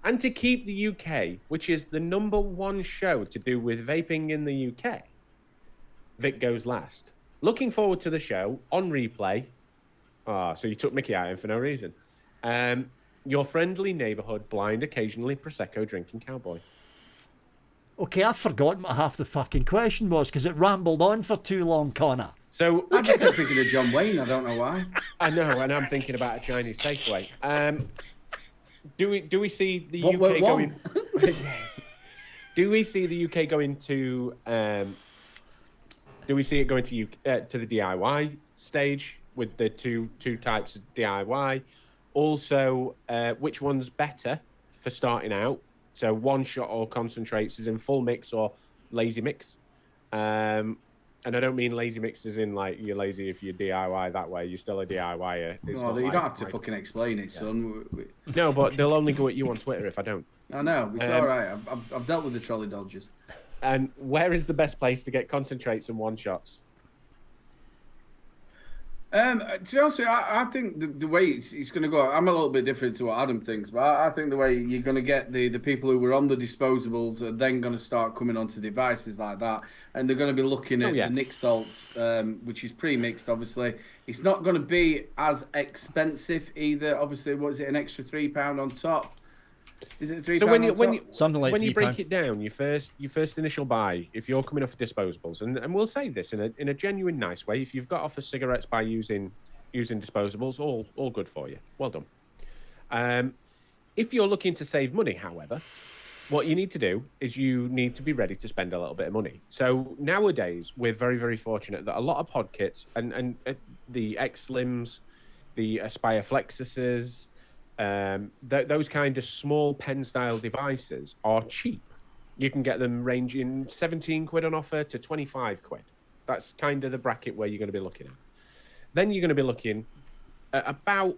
And to keep the UK, which is the #1 show to do with vaping in the UK, Vic goes last. Looking forward to the show on replay. So you took Mickey out for no reason. Your friendly neighbourhood, blind, occasionally Prosecco drinking cowboy. Okay, I've forgotten what half the fucking question was because it rambled on for too long, Connor. So I'm just thinking of John Wayne. I don't know why. I know, and I'm thinking about a Chinese takeaway. Do we see the UK going? Do we see the UK going to? Do we see it going to the DIY stage with the two types of DIY? Also, which one's better for starting out? So one shot or concentrates is in full mix or lazy mix. And I don't mean lazy mix as in like you're lazy if you DIY that way. You're still a DIYer. No, you don't have to fucking explain it, son. No, but they'll only go at you on Twitter if I don't. I know. It's all right. I've dealt with the trolley dodgers. And where is the best place to get concentrates and one shots? To be honest with you, I think the way it's going to go, I'm a little bit different to what Adam thinks, but I think the way you're going to get the people who were on the disposables are then going to start coming onto devices like that, and they're going to be looking at the Nick salts, which is pre-mixed, obviously. It's not going to be as expensive either. Obviously, what is it, an extra £3 on top? Is it £3 so on top? Something like when you break £3. it down, your first initial buy, if you're coming off disposables, and we'll say this in a genuine nice way, if you've got off of cigarettes by using disposables, all good for you. Well done. If you're looking to save money, however, what you need to do is you need to be ready to spend a little bit of money. So nowadays, we're very, very fortunate that a lot of pod kits and the X Slims, the Aspire Flexuses, those kind of small pen style devices are cheap. You can get them ranging 17 quid on offer to 25 quid. That's kind of the bracket where you're going to be looking at. Then you're going to be looking at about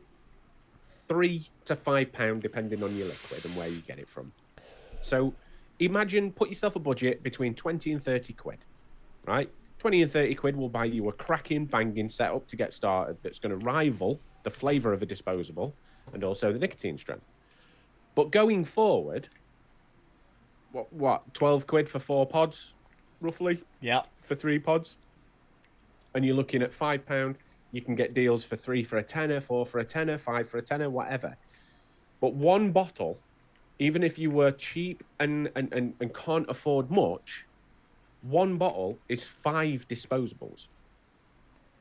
£3 to £5 depending on your liquid and where you get it from. So imagine, put yourself a budget between 20 and 30 quid, right? 20 and 30 quid will buy you a cracking, banging setup to get started that's going to rival the flavour of a disposable and also the nicotine strength. But going forward, what 12 quid for 4 pods, roughly? Yeah. For 3 pods? and you're looking at £5, you can get deals for 3 for a tenner, 4 for a tenner, 5 for a tenner, whatever. But one bottle, even if you were cheap and can't afford much, one bottle is 5 disposables.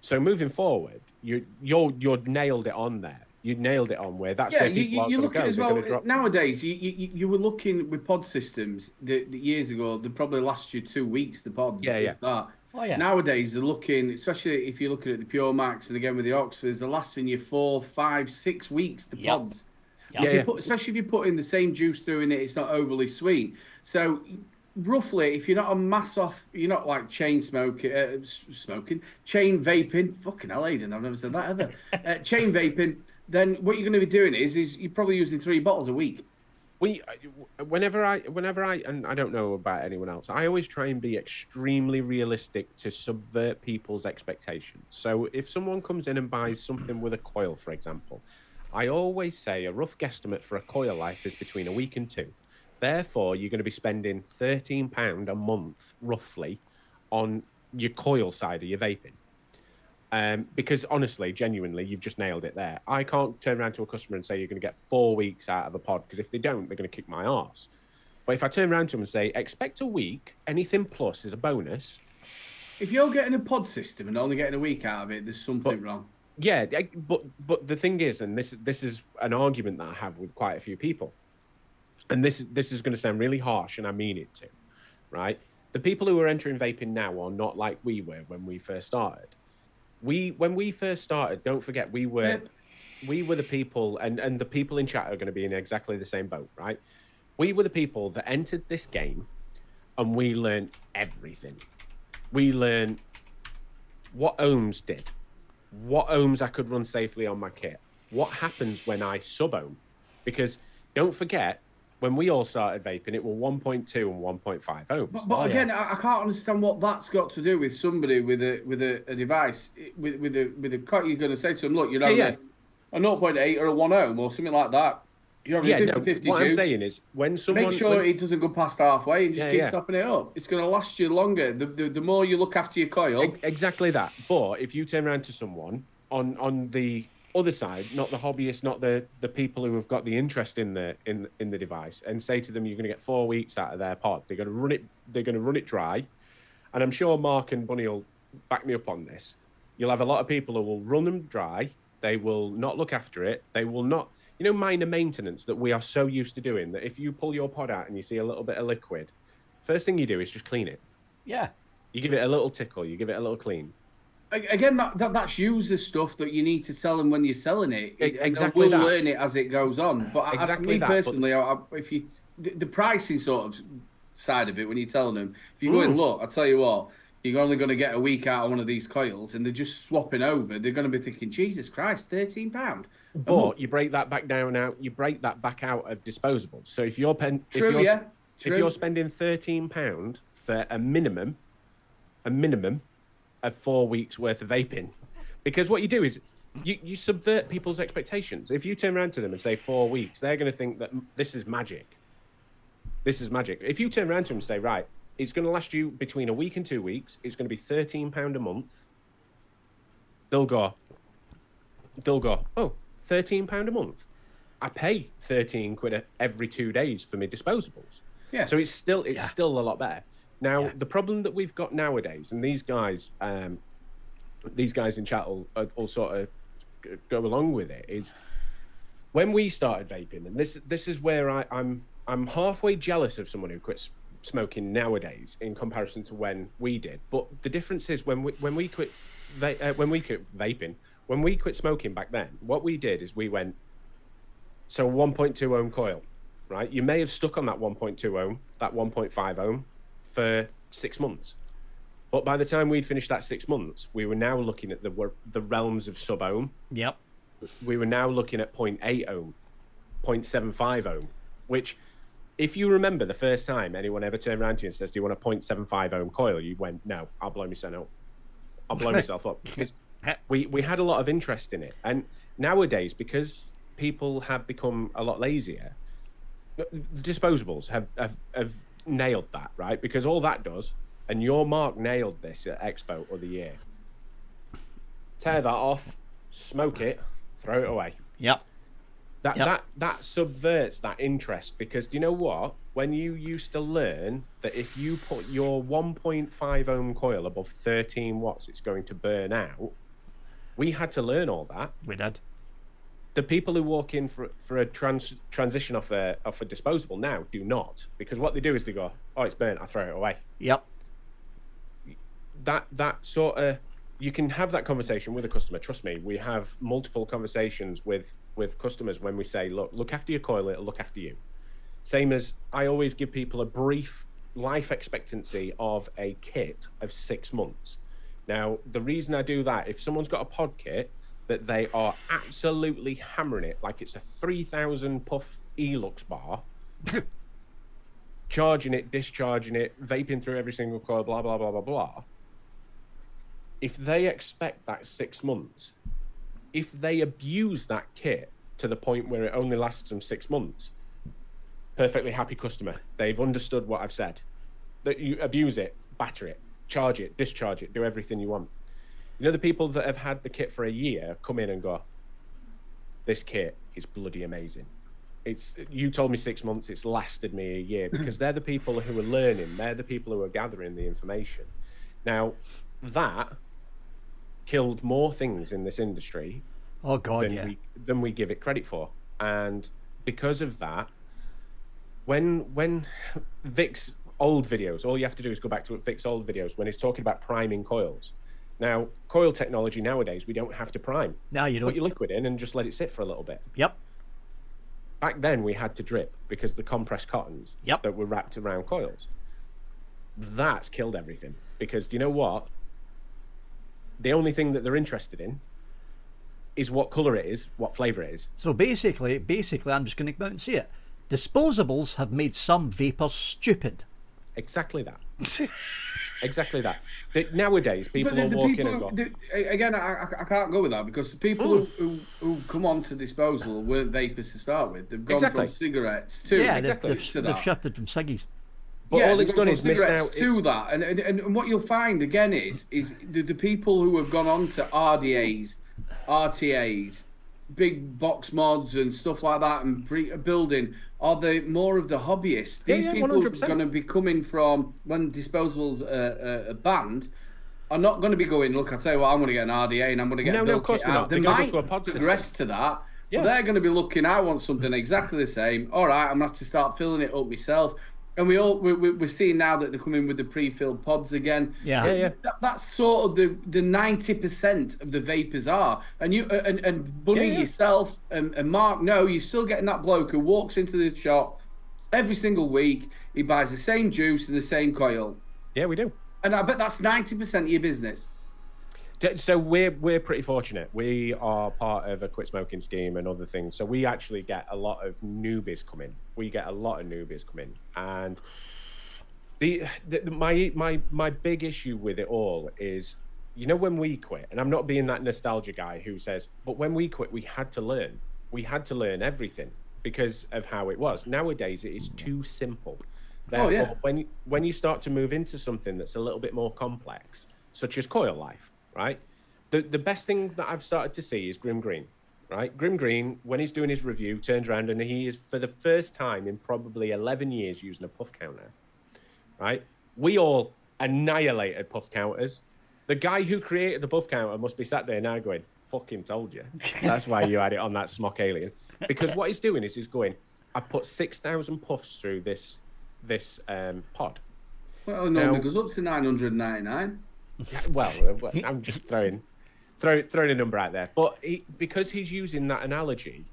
So moving forward, you're nailed it on there. You nailed it on where that's where people are going to go. As well, nowadays, you were looking with pod systems that years ago, they probably last you 2 weeks, the pods, if that. Oh, yeah. Nowadays, they're looking, especially if you're looking at the Pure Max and again with the Oxfords, they're lasting you 4, 5, 6 weeks, the pods. Especially if you put in the same juice through in it, it's not overly sweet. So roughly, if you're not a mass off, you're not like chain vaping. Fucking hell, Aidan, I've never said that ever. Chain vaping. Then what you're going to be doing is you're probably using 3 bottles a week. Whenever I, and I don't know about anyone else, I always try and be extremely realistic to subvert people's expectations. So if someone comes in and buys something with a coil, for example, I always say a rough guesstimate for a coil life is between a week and 2. Therefore, you're going to be spending £13 a month, roughly, on your coil side of your vaping. Because honestly, genuinely, you've just nailed it there. I can't turn around to a customer and say you're going to get 4 weeks out of a pod, because if they don't, they're going to kick my arse. But if I turn around to them and say, expect a week, anything plus is a bonus. If you're getting a pod system and only getting a week out of it, there's something wrong. Yeah, but the thing is, and this is an argument that I have with quite a few people, and this is going to sound really harsh, and I mean it to, right? The people who are entering vaping now are not like we were when we first started. When we first started, don't forget, we were the people, and the people in chat are going to be in exactly the same boat, right? We were the people that entered this game, and we learned everything. We learned what ohms did, what ohms I could run safely on my kit, what happens when I sub ohm, because don't forget, when we all started vaping, it were 1.2 and 1.5 ohms. But again, I can't understand what that's got to do with somebody with a device with a cut. You're going to say to them, look, you're having a 0.8 or a 1 ohm or something like that. You're having 50-50 what juice. I'm saying is, when someone make sure it doesn't go past halfway and just keep topping it up. It's going to last you longer. The more you look after your coil. Exactly that. But if you turn around to someone on the other side, not the hobbyists, not the people who have got the interest in the device, and say to them you're going to get 4 weeks out of their pod, they're going to run it dry, and I'm sure Mark and Bunny will back me up on this. You'll have a lot of people who will run them dry, they will not look after it, they will not, minor maintenance that we are so used to doing, that if you pull your pod out and you see a little bit of liquid, first thing you do is just clean it. Yeah, you give it a little tickle, you give it a little clean. Again, that's user stuff that you need to tell them when you're selling it. Exactly, we'll learn it as it goes on. But exactly personally, if you the pricing sort of side of it, when you're telling them, if you're going, look, I'll tell you what, you're only going to get a week out of one of these coils, and they're just swapping over, they're going to be thinking, Jesus Christ, £13. But you break that back down out. You break that back out of disposables. So if you're if you're spending £13 for a minimum of 4 weeks worth of vaping, because what you do is you subvert people's expectations. If you turn around to them and say 4 weeks, they're going to think that this is magic. This is magic. If you turn around to them and say, right, it's going to last you between a week and 2 weeks, it's going to be £13 a month, they'll go, oh, £13 a month. I pay 13 quid every 2 days for my disposables. Yeah. So it's still a lot better. Now, the problem that we've got nowadays, and these guys in chat will sort of go along with it, is when we started vaping, and this is where I'm halfway jealous of someone who quits smoking nowadays in comparison to when we did. But the difference is when we quit vaping, when we quit smoking back then, what we did is we went, so 1.2 ohm coil, right? You may have stuck on that 1.2 ohm, that 1.5 ohm for 6 months. But by the time we'd finished that 6 months, we were now looking at the realms of sub ohm. Yep. We were now looking at 0.8 ohm, 0.75 ohm, which, if you remember the first time anyone ever turned around to you and says, do you want a 0.75 ohm coil? You went, no, I'll blow myself up. I'll blow myself up. Because we had a lot of interest in it. And nowadays, because people have become a lot lazier, the disposables have nailed that, right? Because all that does, and your Mark nailed this at Expo of the year, tear that off, smoke it, throw it away. Yep. That subverts that interest, because do you know what? When you used to learn that if you put your 1.5 ohm coil above 13 watts, it's going to burn out, we had to learn all that. We did. The people who walk in for a transition off a disposable now do not, because what they do is they go, oh, it's burnt, I throw it away. Yep. That sort of, you can have that conversation with a customer. Trust me, we have multiple conversations with customers when we say, look after your coil, it'll look after you. Same as I always give people a brief life expectancy of a kit of 6 months. Now, the reason I do that, if someone's got a pod kit that they are absolutely hammering it like it's a 3,000 puff Elux bar, charging it, discharging it, vaping through every single coil, blah, blah, blah, blah, blah. If they expect that 6 months, if they abuse that kit to the point where it only lasts them 6 months, perfectly happy customer. They've understood what I've said. That you abuse it, batter it, charge it, discharge it, do everything you want. You know, the people that have had the kit for a year come in and go, this kit is bloody amazing. You told me 6 months, it's lasted me a year, because they're the people who are learning. They're the people who are gathering the information. Now, that killed more things in this industry than we give it credit for. And because of that, when Vic's old videos, all you have to do is go back to Vic's old videos when he's talking about priming coils. Now, coil technology nowadays, we don't have to prime. No, you don't. Put your liquid in and just let it sit for a little bit. Yep. Back then, we had to drip because the compressed cottons that were wrapped around coils. That's killed everything. Because do you know what? The only thing that they're interested in is what colour it is, what flavour it is. So basically, I'm just going to come out and say it. Disposables have made some vapors stupid. Exactly that. Exactly that. Nowadays, people are walking and go... Again, I can't go with that, because the people who come on to disposal weren't vapors to start with. They've gone from cigarettes to... Yeah, they've shifted from ciggies. But all it's done is missed out to that, and what you'll find again is the people who have gone on to RDAs, RTAs, big box mods and stuff like that, and building are the more of the hobbyists. These people 100%. Are going to be coming from when disposables are banned. Are not going to be going, look, I tell you what, I'm going to get an RDA and I'm going to get of course out. They might progress to that. Yeah. But they're going to be looking, I want something exactly the same. All right, I'm going to have to start filling it up myself. And we're seeing now that they're coming with the pre-filled pods again. Yeah. That's sort of the 90% of the vapors are. And you and Bunny yourself and Mark, no, you're still getting that bloke who walks into the shop every single week. He buys the same juice and the same coil. Yeah, we do. And I bet that's 90% of your business. So we're pretty fortunate. We are part of a quit smoking scheme and other things. So we actually get a lot of newbies come in. And my big issue with it all is, you know, when we quit, and I'm not being that nostalgia guy who says, but when we quit, we had to learn. We had to learn everything because of how it was. Nowadays, it is too simple. Therefore, when you start to move into something that's a little bit more complex, such as coil life, right? The best thing that I've started to see is Grim Green, right? Grim Green, when he's doing his review, turns around and he is, for the first time in probably 11 years, using a puff counter, right? We all annihilated puff counters. The guy who created the puff counter must be sat there now going, fucking told you. That's why you had it on that Smok Alien. Because what he's doing is he's going, I've put 6,000 puffs through this pod. Well, no, it goes up to 999. Well, I'm just throwing a number out there. But because he's using that analogy,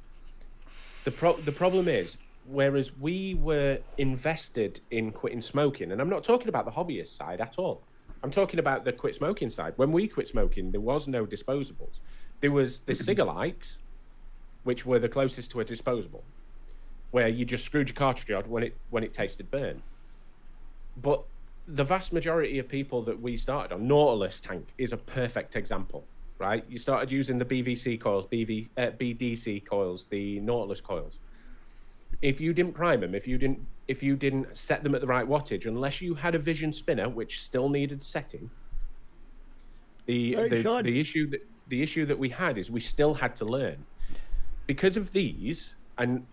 the problem is, whereas we were invested in quitting smoking, and I'm not talking about the hobbyist side at all. I'm talking about the quit smoking side. When we quit smoking, there was no disposables. There was the cigalikes, which were the closest to a disposable, where you just screwed your cartridge on when it tasted burn. But the vast majority of people that we started on, Nautilus tank is a perfect example, right? You started using the BVC coils, BDC coils, the Nautilus coils. If you didn't prime them, if you didn't set them at the right wattage, unless you had a Vision spinner, which still needed setting, the the issue that we had is we still had to learn. Because of these, and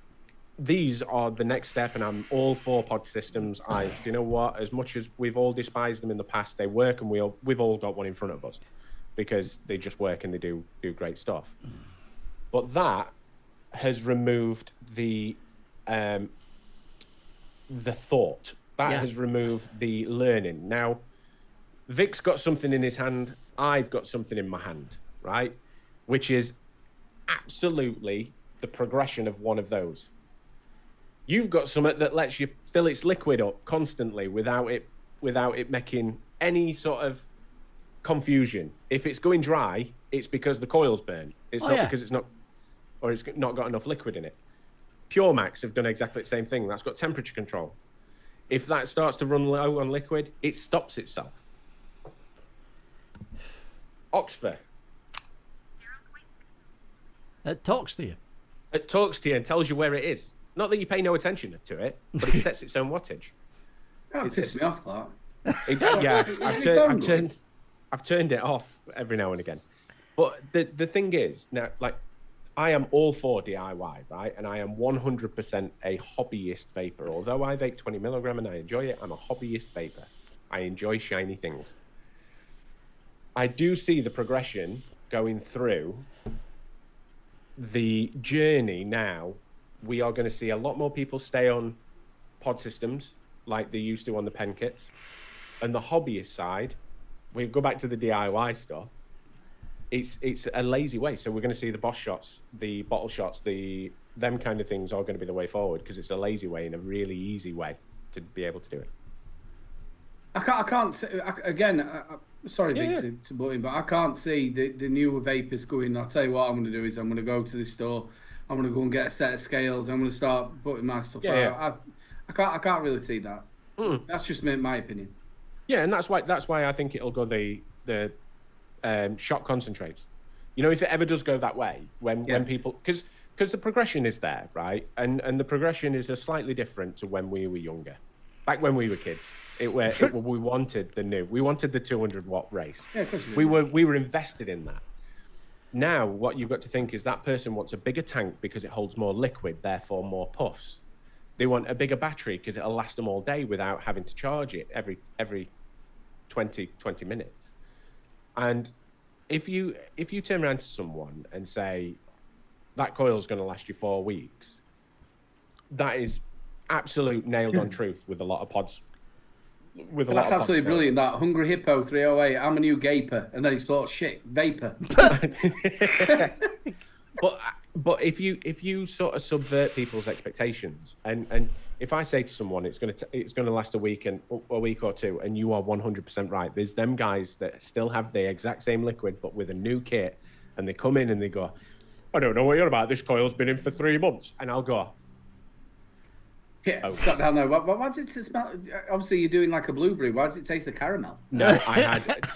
these are the next step, and I'm all for pod systems. You know what? As much as we've all despised them in the past, they work, and we've all got one in front of us because they just work and they do great stuff. But that has removed the thought. That has removed the learning. Now, Vic's got something in his hand. I've got something in my hand, right? Which is absolutely the progression of one of those. You've got something that lets you fill its liquid up constantly without it making any sort of confusion. If it's going dry, it's because the coil's burned. It's not because it's not got enough liquid in it. Pure Max have done exactly the same thing. That's got temperature control. If that starts to run low on liquid, it stops itself. Oxford. It talks to you. It talks to you and tells you where it is. Not that you pay no attention to it, but it sets its own wattage. That pissed me off, that. I've turned it off every now and again. But the thing is, now, like, I am all for DIY, right? And I am 100% a hobbyist vapor. Although I vape 20 milligram and I enjoy it, I'm a hobbyist vapor. I enjoy shiny things. I do see the progression going through the journey now. We are going to see a lot more people stay on pod systems like they used to on the pen kits. And the hobbyist side, we go back to the DIY stuff. It's a lazy way. So we're going to see the boss shots, the bottle shots, them kind of things are going to be the way forward because it's a lazy way and a really easy way to be able to do it. I can't sorry, Vic, to butt in, but I can't see the newer vapors going, I'll tell you what I'm going to do is I'm going to go to the store, I'm going to go and get a set of scales, I'm going to start putting my stuff out. Yeah. I can't really see that. That's just my opinion. Yeah, and that's why I think it'll go the shot concentrates. You know, if it ever does go that way, when people, because the progression is there, right? And the progression is a slightly different to when we were younger. Back when we were kids, we wanted we wanted the 200 watt race. Yeah, we were invested in that. Now, what you've got to think is that person wants a bigger tank because it holds more liquid, therefore more puffs. They want a bigger battery because it'll last them all day without having to charge it every 20 minutes. And if you turn around to someone and say that coil's going to last you 4 weeks, that is absolute nailed on truth with a lot of pods. That's absolutely brilliant. That Hungry Hippo 308. I'm a new gaper, and then he thought, shit, vapor. But if you sort of subvert people's expectations, and if I say to someone it's going to last a week or two, and you are 100% right, there's them guys that still have the exact same liquid but with a new kit, and they come in and they go, I don't know what you're about. This coil's been in for 3 months, and I'll go. Yeah, stop down there. Why does it smell? Obviously, you're doing like a blueberry. Why does it taste of caramel? No, I had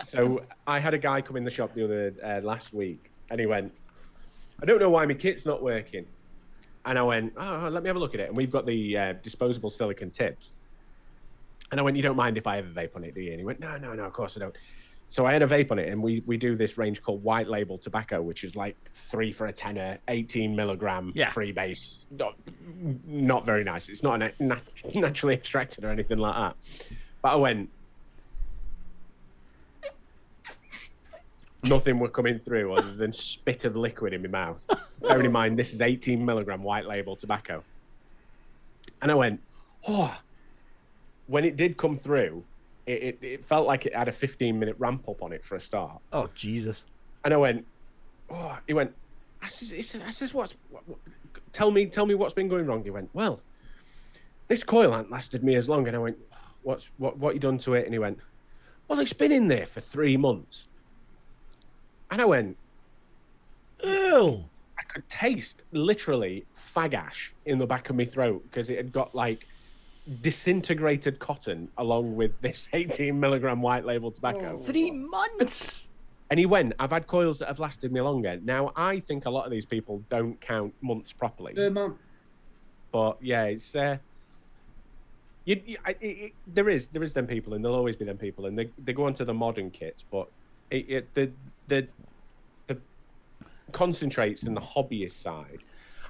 so I had a guy come in the shop the other last week, and he went, I don't know why my kit's not working. And I went, oh, let me have a look at it. And we've got the disposable silicone tips. And I went, you don't mind if I have a vape on it, do you? And he went, no, of course I don't. So I had a vape on it, and we do this range called white label tobacco, which is like 3 for a tenner, 18 milligram free base. Not very nice. It's not naturally extracted or anything like that. But I went, nothing were coming through other than spit of liquid in my mouth. Bearing in mind, this is 18 milligram white label tobacco. And I went, oh, when it did come through, it felt like it had a 15-minute ramp up on it for a start. Oh, Jesus. And I went, oh, he went, I says, tell me what's been going wrong. He went, well, this coil hasn't lasted me as long. And I went, what you done to it? And he went, well, it's been in there for 3 months. And I went, ew. I could taste literally fag ash in the back of my throat because it had got like disintegrated cotton along with this 18 milligram white label tobacco. 3 months. And he went, I've had coils that have lasted me longer. Now, I think a lot of these people don't count months properly. Man. But yeah, it's there is them people, and there'll always be them people, and they go on to the modern kits, but the concentrates in the hobbyist side,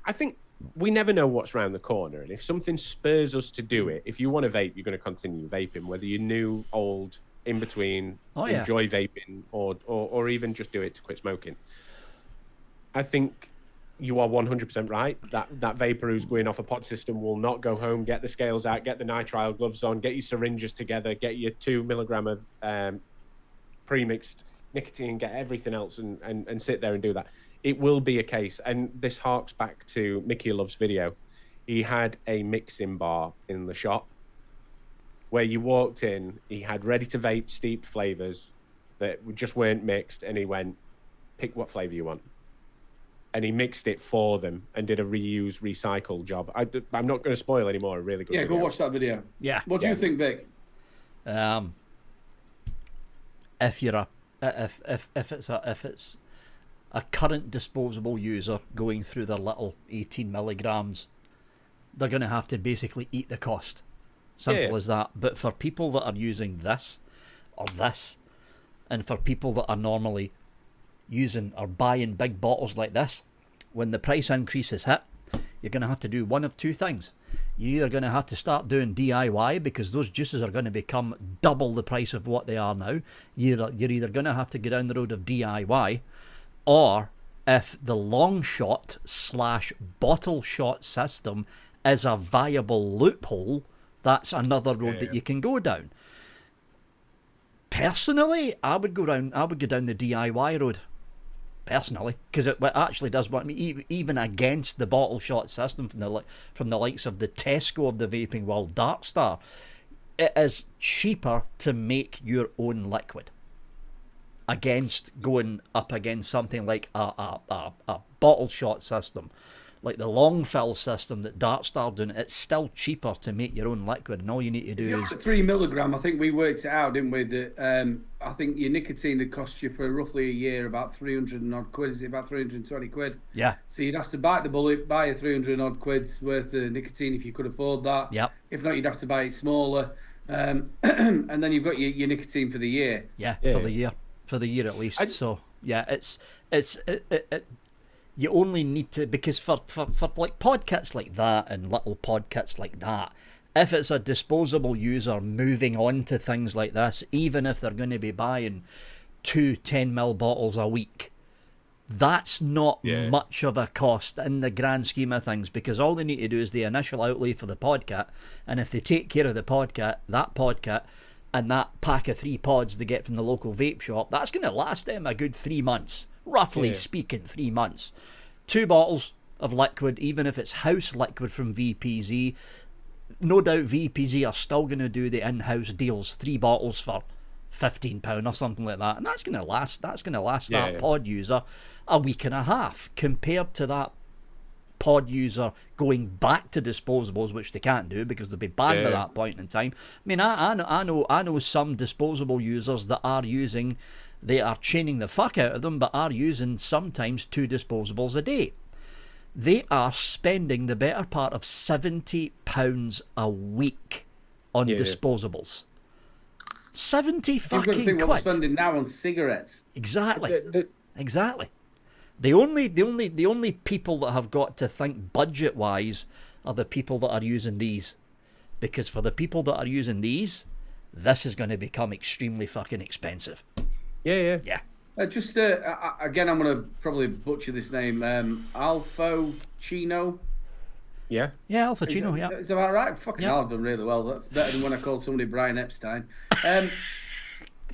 I think we never know what's around the corner. And if something spurs us to do it, if you want to vape, you're going to continue vaping, whether you're new, old, in between, enjoy vaping, or even just do it to quit smoking. I think you are 100% right. That vapor who's going off a pod system will not go home, get the scales out, get the nitrile gloves on, get your syringes together, get your 2 milligram of pre-mixed nicotine, get everything else, and sit there and do that. It will be a case, and this harks back to Mickey Love's video. He had a mixing bar in the shop where you walked in, he had ready-to-vape steeped flavours that just weren't mixed, and he went, pick what flavour you want. And he mixed it for them and did a reuse, recycle job. I'm not going to spoil anymore. A really good video. Go watch that video. Yeah. What do you think, Vic? If you're if it's a current disposable user going through their little 18 milligrams, they're going to have to basically eat the cost. Simple as that. But for people that are using this or this, and for people that are normally using or buying big bottles like this, when the price increases hit, you're going to have to do one of two things. You're either going to have to start doing DIY, because those juices are going to become double the price of what they are now. You're either going to have to go down the road of DIY, or if the long shot / bottle shot system is a viable loophole, that's another road that you can go down. Personally, I would go down the DIY road. Personally, because it actually does want me, even against the bottle shot system from the likes of the Tesco of the vaping world, Darkstar, it is cheaper to make your own liquid against going up against something like a bottle shot system, like the long fill system that Darkstar doing. It's still cheaper to make your own liquid, and all you need to do is 3 milligram. I think we worked it out, didn't we? That I think your nicotine would cost you for roughly a year about 300 and odd quid. Is it about 320 quid? Yeah. So you'd have to bite the bullet, buy a 300 and odd quid's worth of nicotine if you could afford that. Yep. If not, you'd have to buy it smaller, and then you've got your nicotine for the year. Yeah, for the year at least. So yeah, it's you only need to, because for like pod kits like that and little pod kits like that, if it's a disposable user moving on to things like this, even if they're going to be buying 2 10ml bottles a week, that's not much of a cost in the grand scheme of things, because all they need to do is the initial outlay for the pod kit, and if they take care of the pod kit, and that pack of 3 pods they get from the local vape shop, that's going to last them a good 3 months. Roughly speaking, 3 months. 2 bottles of liquid, even if it's house liquid from VPZ. No doubt VPZ are still going to do the in-house deals. 3 bottles for £15 or something like that, and that's going to last that pod user a week and a half, compared to that pod user going back to disposables, which they can't do because they'll be banned by that point in time. I mean, I know some disposable users that are using. They are chaining the fuck out of them, but are using sometimes 2 disposables a day. They are spending the better part of £70 a week on disposables. 70 fucking quid. Think what they're spending now on cigarettes. Exactly. Exactly. The only people that have got to think budget wise are the people that are using these, because for the people that are using these, this is going to become extremely fucking expensive. Yeah. Just again, I'm going to probably butcher this name. Alpha Chino. Yeah, Alpha Chino. Yeah, it's about right. Fucking hell, I've done really well. That's better than when I called somebody Brian Epstein.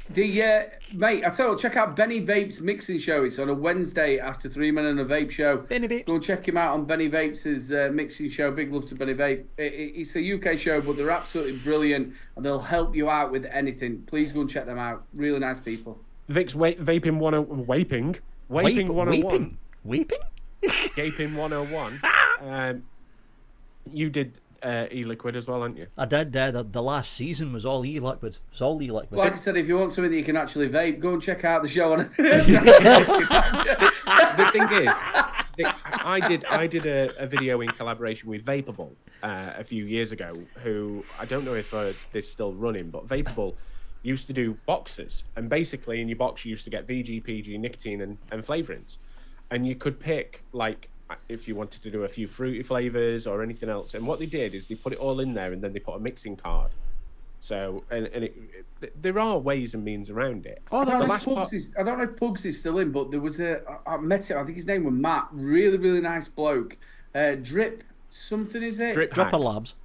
Mate, I tell you, check out Benny Vape's mixing show. It's on a Wednesday after 3 Men and a Vape Show. Benny Vapes. Go and check him out on Benny Vapes' mixing show. Big love to Benny Vape. It's a UK show, but they're absolutely brilliant, and they'll help you out with anything. Please go and check them out. Really nice people. Vic's Vaping 101. Vaping 101. Vaping? Gaping 101. You did e-liquid as well, aren't you? I did. The last season was all e-liquid. It's all e-liquid. Like I said, if you want something that you can actually vape, go and check out the show on it. The thing is, I did a video in collaboration with Vapable a few years ago, who, I don't know if they're still running, but Vapable used to do boxes, and basically in your box you used to get VG, PG, nicotine and flavourings. and you could pick like if you wanted to do a few fruity flavors or anything else. And what they did is they put it all in there, and then they put a mixing card. So there are ways and means around it. Oh, I don't know if Pugs is still in, but there was I met him. I think his name was Matt. Really, really nice bloke. Drip something, is it? Dripper Labs.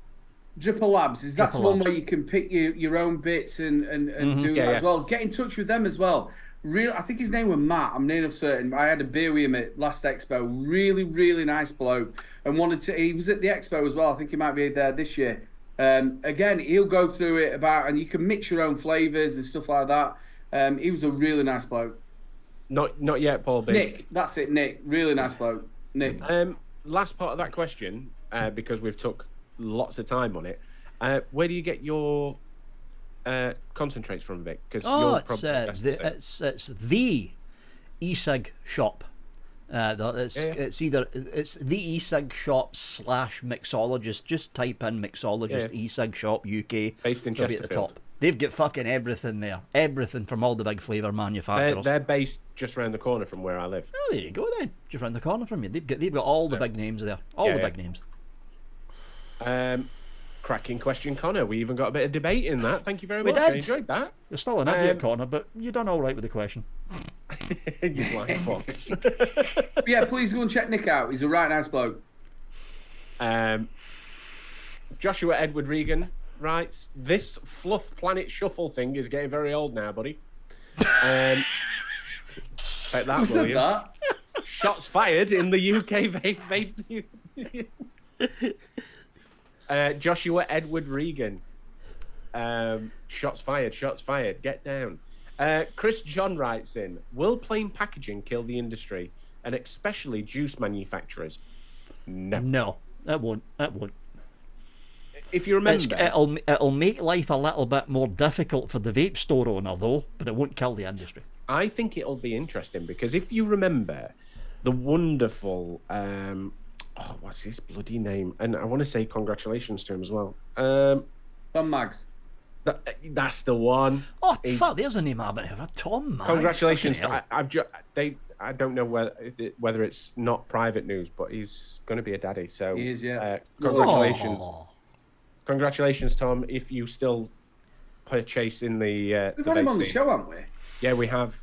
Dripper Labs. Is that the one where you can pick your own bits and do that as well? Get in touch with them as well. I think his name was Matt. I'm near enough certain. I had a beer with him at last Expo. Really, really nice bloke. And he was at the Expo as well. I think he might be there this year. Again, he'll go through it and you can mix your own flavors and stuff like that. He was a really nice bloke. Not yet, Paul B. Nick, that's it, Nick. Really nice bloke. Nick. Last part of that question, because we've took lots of time on it. Where do you get your concentrates from, Vic? Because it's the e-cig shop. It's the e-cig shop / mixologist. Just type in mixologist e-cig shop UK. Based in Chesterfield. At the top. They've got fucking everything there. Everything from all the big flavour manufacturers. They're based just around the corner from where I live. Oh, there you go then. Just around the corner from you. They've got all the big names there. All the big names. Cracking question, Connor. We even got a bit of debate in that. Thank you very much. I enjoyed that. You're still an idiot, Connor, but you done all right with the question. You blind fox. Yeah, please go and check Nick out. He's a right nice bloke. Joshua Edward Regan writes, "This Fluff Planet Shuffle thing is getting very old now, buddy." Take that, Who said that? Shots fired in the UK Vape. Joshua Edward Regan. Shots fired. Get down. Chris John writes in, will plain packaging kill the industry, and especially juice manufacturers? No, that won't. If you remember, it'll make life a little bit more difficult for the vape store owner, though, but it won't kill the industry. I think it'll be interesting because if you remember the wonderful, what's his bloody name? And I want to say congratulations to him as well. Tom Maggs. That's the one. Oh, fuck, there's a name I've been hearing. Tom Maggs. Congratulations. I don't know whether it's not private news, but he's going to be a daddy. So he is, yeah. Congratulations. Oh. Congratulations, Tom, if you still purchase in the We've had him on the show, haven't we? Yeah, we have.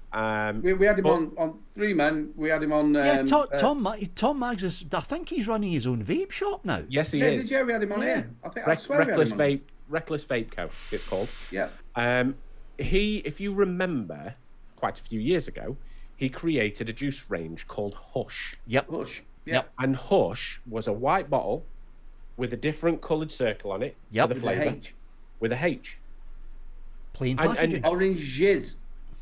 We had him on Three Men. We had him on... Tom Maggs is... I think he's running his own vape shop now. Yes, he is. We had him on here. I swear Reckless Vape. Reckless Vape Co. It's called. Yeah. If you remember, quite a few years ago, he created a juice range called Hush. Yep. Hush. Yep. And Hush was a white bottle with a different coloured circle on it for the flavour. With a H. Plain packaging. And orange jizz.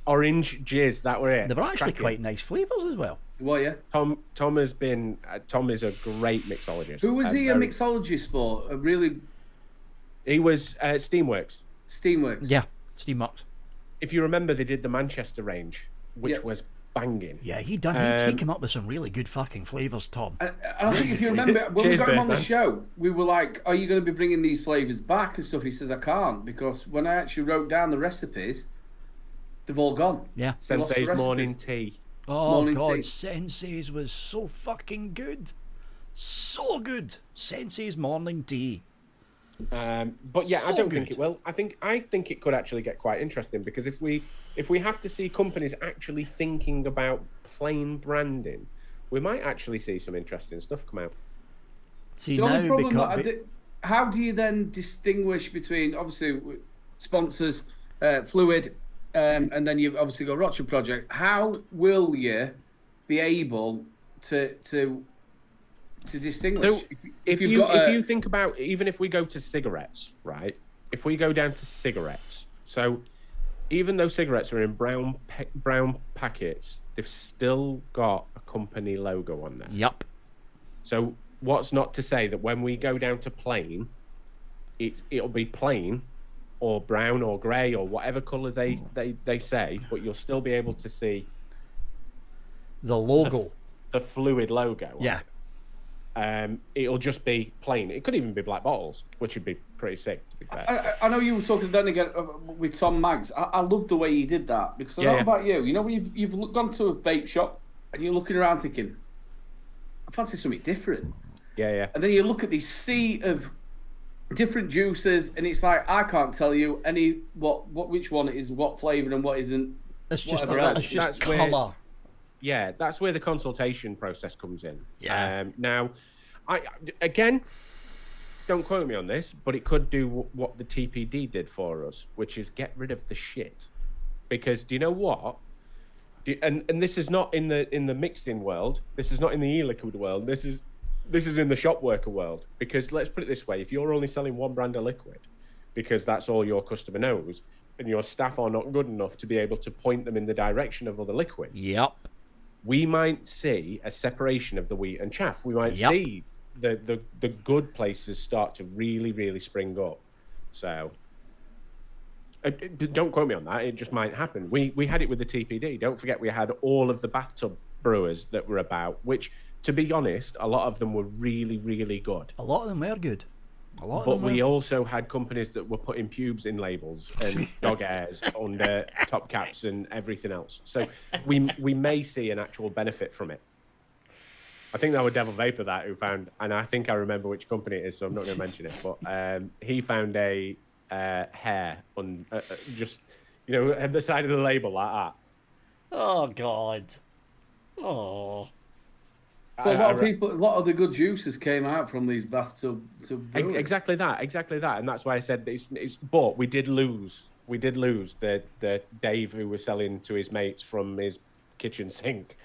Orange jizz, that were it. They were actually quite nice flavours as well. Well, yeah. Tom is a great mixologist. Who was he a mixologist for? He was Steamworks. Steamworks. Yeah, Steamworks. If you remember, they did the Manchester range, which was banging. Yeah, he came up with some really good fucking flavours, Tom. I think if you remember, when we got him on the show, we were like, are you going to be bringing these flavours back and stuff? He says, I can't, because when I actually wrote down the recipes, they've all gone. Yeah. Sensei's morning tea. Oh, morning God, tea. Sensei's was so fucking good. So good. Sensei's morning tea. But yeah, I don't think it will. I think it could actually get quite interesting, because if we have to see companies actually thinking about plain branding, we might actually see some interesting stuff come out. See, now how do you then distinguish between obviously sponsors, Fluid, and then you've obviously got Rocha Project? How will you be able to distinguish? So if you think about, even if we go to cigarettes, right? If we go down to cigarettes, so even though cigarettes are in brown packets, they've still got a company logo on there. Yep. So what's not to say that when we go down to plain, it'll be plain or brown or grey or whatever colour they say, but you'll still be able to see the logo, the Fluid logo. Yeah. It'll just be plain. It could even be black bottles, which would be pretty sick, to be fair. I know you were talking then again with Tom Maggs. I love the way you did that, because I don't know about you. You know, when you've gone to a vape shop and you're looking around thinking, I fancy something different. Yeah. And then you look at this sea of different juices, and it's like I can't tell you which one is what flavour and what isn't. It's just that's colour. Yeah, that's where the consultation process comes in. Yeah. Now, I again, don't quote me on this, but it could do what the TPD did for us, which is get rid of the shit. Because do you know what? And this is not in the mixing world. This is not in the e-liquid world. This is in the shop worker world. Because let's put it this way: if you're only selling one brand of liquid, because that's all your customer knows, and your staff are not good enough to be able to point them in the direction of other liquids. Yep. We might see a separation of the wheat and chaff. We might see the good places start to really, really spring up. So don't quote me on that. It just might happen. We had it with the TPD. Don't forget we had all of the bathtub brewers that were about, which, to be honest, a lot of them were really, really good. A lot of them were good. But we also had companies that were putting pubes in labels and dog hairs under top caps and everything else. So we may see an actual benefit from it. I think that was Devil Vapor who found, and I think I remember which company it is, so I'm not going to mention it. But he found a hair on just at the side of the label like that. Oh God. Oh. But a lot of the good juices came out from these bathtub brewers. Exactly that, and that's why I said it's. But we did lose the Dave who was selling to his mates from his kitchen sink.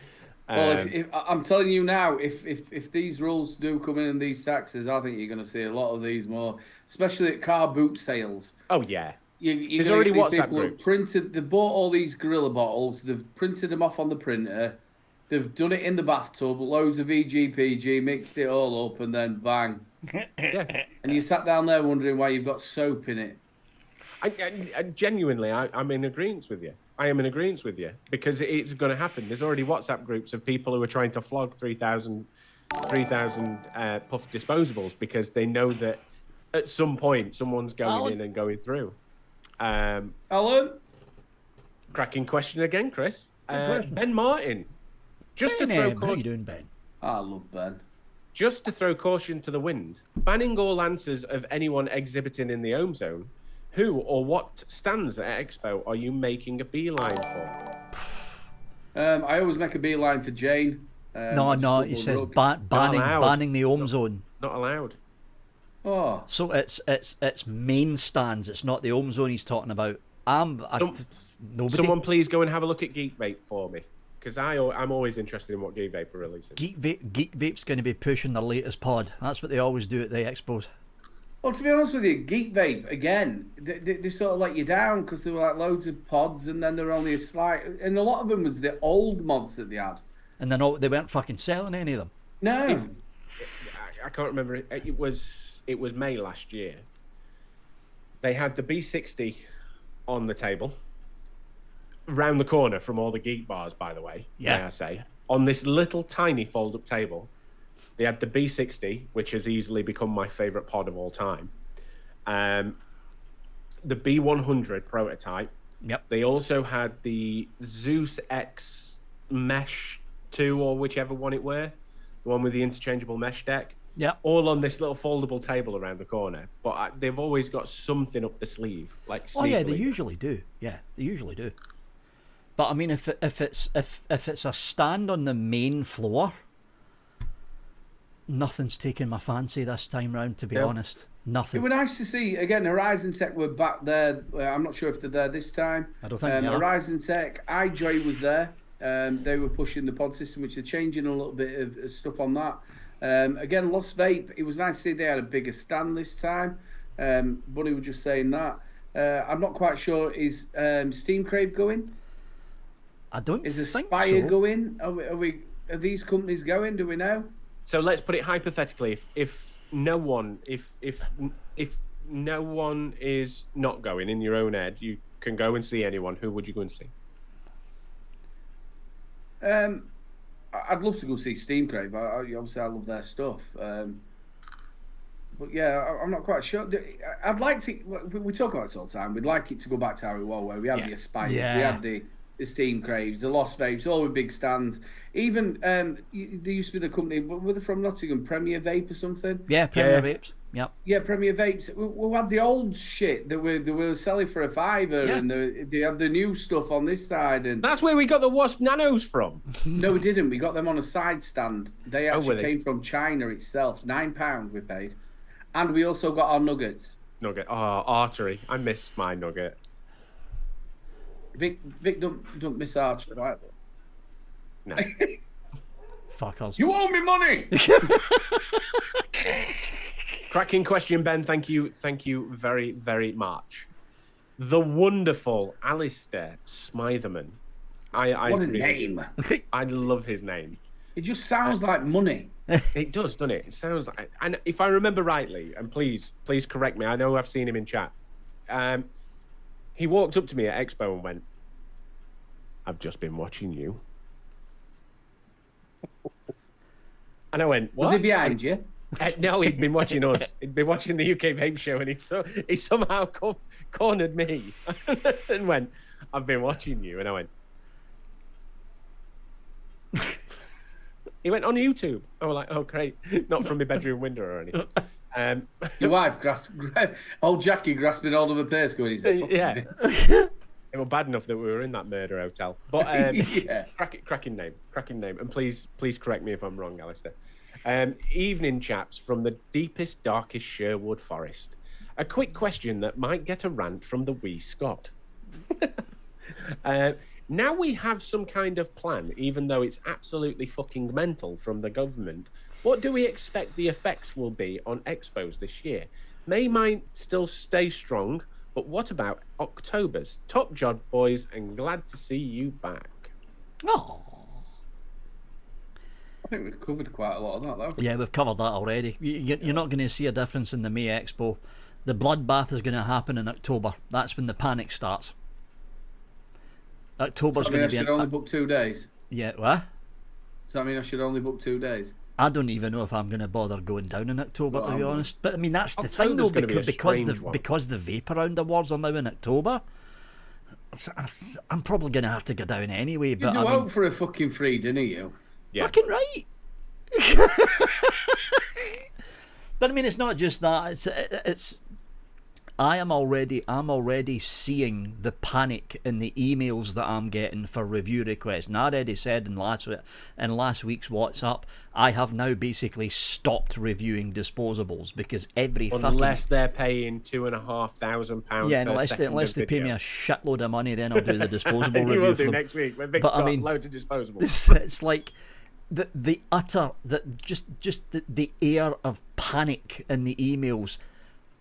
Well, if I'm telling you now, if these rules do come in and these taxes, I think you're going to see a lot of these more, especially at car boot sales. Oh yeah. There's already WhatsApp groups. They bought all these Gorilla bottles. They've printed them off on the printer. They've done it in the bathtub, loads of EGPG, mixed it all up, and then bang. Yeah. And you sat down there wondering why you've got soap in it. I genuinely, I'm in agreement with you. I am in agreement with you because it's going to happen. There's already WhatsApp groups of people who are trying to flog 3,000 puff disposables because they know that at some point someone's going in and going through. Alan? Cracking question again, Chris. Ben Martin. How you doing, Ben? I love Ben. Just to throw caution to the wind, banning all answers of anyone exhibiting in the Ohm Zone. Who or what stands at Expo are you making a beeline for? I always make a beeline for Jane. No, he says banning the Ohm Zone. Not allowed. Oh. So it's main stands. It's not the Ohm Zone he's talking about. Someone please go and have a look at Geek Vape for me. Because I'm always interested in what Geek Vape are releasing. Geek Vape's going to be pushing their latest pod. That's what they always do at the expos. Well, to be honest with you, Geek Vape, again, they sort of let you down because there were like loads of pods and then there were only a slight... And a lot of them was the old mods that they had. And then they weren't fucking selling any of them. No. I can't remember. It was May last year. They had the B60 on the table. Round the corner from all the geek bars, by the way, may I say. On this little tiny fold-up table, they had the B60, which has easily become my favourite pod of all time. The B100 prototype. Yep. They also had the Zeus X Mesh 2, or whichever one it were. The one with the interchangeable mesh deck. Yeah. All on this little foldable table around the corner. But they've always got something up the sleeve. Like oh, yeah, they usually do. Yeah, they usually do. But I mean, if it's a stand on the main floor, nothing's taken my fancy this time round. To be honest, nothing. It was nice to see again. Horizon Tech were back there. I'm not sure if they're there this time. I don't think they are. Horizon Tech, iJoy was there. They were pushing the pod system, which they're changing a little bit of stuff on that. Again, Lost Vape. It was nice to see they had a bigger stand this time. Bunny was just saying that. I'm not quite sure. Is Steam Crave going? I don't. Is think Aspire so. Going? Are these companies going? Do we know? So let's put it hypothetically: if no one is not going in your own head, you can go and see anyone. Who would you go and see? I'd love to go see Steam Crave. Obviously, I love their stuff. But yeah, I'm not quite sure. I'd like to. We talk about it all the time. We'd like it to go back to how it was, where we had the Aspires, we had the the Steam Craves, the Lost Vapes, all with big stands. Even there used to be the company, were they from Nottingham, Premier Vape or something? Yeah, Premier Vapes. Yep. Yeah, Premier Vapes. We had the old shit that they were selling for $5, and they had the new stuff on this side. And that's where we got the Wasp Nanos from. No, we didn't. We got them on a side stand. They actually came from China itself. £9 we paid, and we also got our nuggets. Nugget. Oh, artery. I miss my nugget. Vic don't miss archery, right? No. Fuck us. You owe me money. Cracking question, Ben. Thank you very, very much. The wonderful Alistair Smitherman. What a name. I love his name. It just sounds like money. It does, doesn't it? It sounds like, and if I remember rightly, and please correct me, I know I've seen him in chat. He walked up to me at Expo and went, "I've just been watching you." And I went, "What?" Was he behind you? No, he'd been watching us. He'd been watching the UK Vape Show, and he somehow cornered me and went, "I've been watching you." And I went, he went on YouTube. I was like, "Oh, great." Not from my bedroom window or anything. Your wife, old Jackie grasping hold of a purse going, he's a yeah. It was bad enough that we were in that murder hotel. But cracking name. And please correct me if I'm wrong, Alistair. Evening, chaps, from the deepest, darkest Sherwood Forest. A quick question that might get a rant from the wee Scott. Now we have some kind of plan, even though it's absolutely fucking mental from the government. What do we expect the effects will be on expos this year? May might still stay strong, but what about October's? Top job, boys, and glad to see you back. Oh. I think we've covered quite a lot of that, though. Yeah, we've covered that already. You're not going to see a difference in the May Expo. The bloodbath is going to happen in October. That's when the panic starts. October's going to be. I should only book 2 days. Yeah, what? Does that mean I should only book 2 days? I don't even know if I'm going to bother going down in October, to be honest. But I mean, that's the October's thing, though, be because the Vape Around Awards are now in October. I'm probably going to have to go down anyway. But you out for a fucking free, didn't you? Yeah. Fucking right. But I mean, it's not just that. It's. I'm already seeing the panic in the emails that I'm getting for review requests. And I already said in last week's WhatsApp, I have now basically stopped reviewing disposables because unless they're paying £2,500. Yeah, unless they pay me a shitload of money, then I'll do the disposable review. You will do next week when Vic's got loads of disposables. It's like the utter the air of panic in the emails.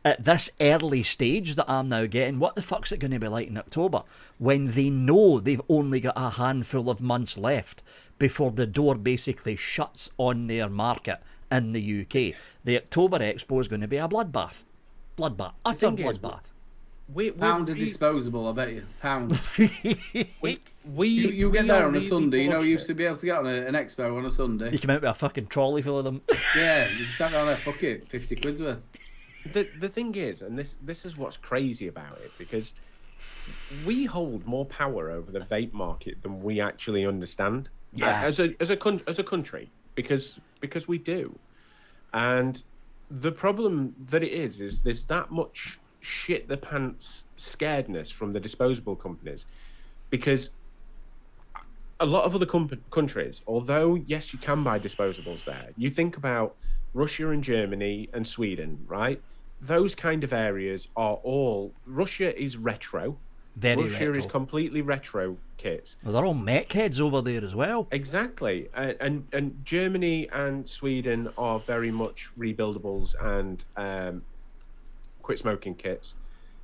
At this early stage that I'm now getting, what the fuck's it going to be like in October when they know they've only got a handful of months left before the door basically shuts on their market in the UK? The October Expo is going to be a bloodbath. Utter bloodbath. Pound of disposable, I bet you. Pound. You get there on a Sunday. You know, you used to be able to get on an expo on a Sunday. You come out with a fucking trolley full of them. Yeah, you sat down there, fuck it, 50 quid's worth. The thing is, and this is what's crazy about it, because we hold more power over the vape market than we actually understand. Yeah. As a country, because we do. And the problem that it is there's that much shit the pants scaredness from the disposable companies, because a lot of other countries, although yes, you can buy disposables there, you think about Russia and Germany and Sweden, right? Those kind of areas are all... Russia is retro. Russia is completely retro kits. Well, they're all mech heads over there as well. Exactly. And Germany and Sweden are very much rebuildables and quit smoking kits.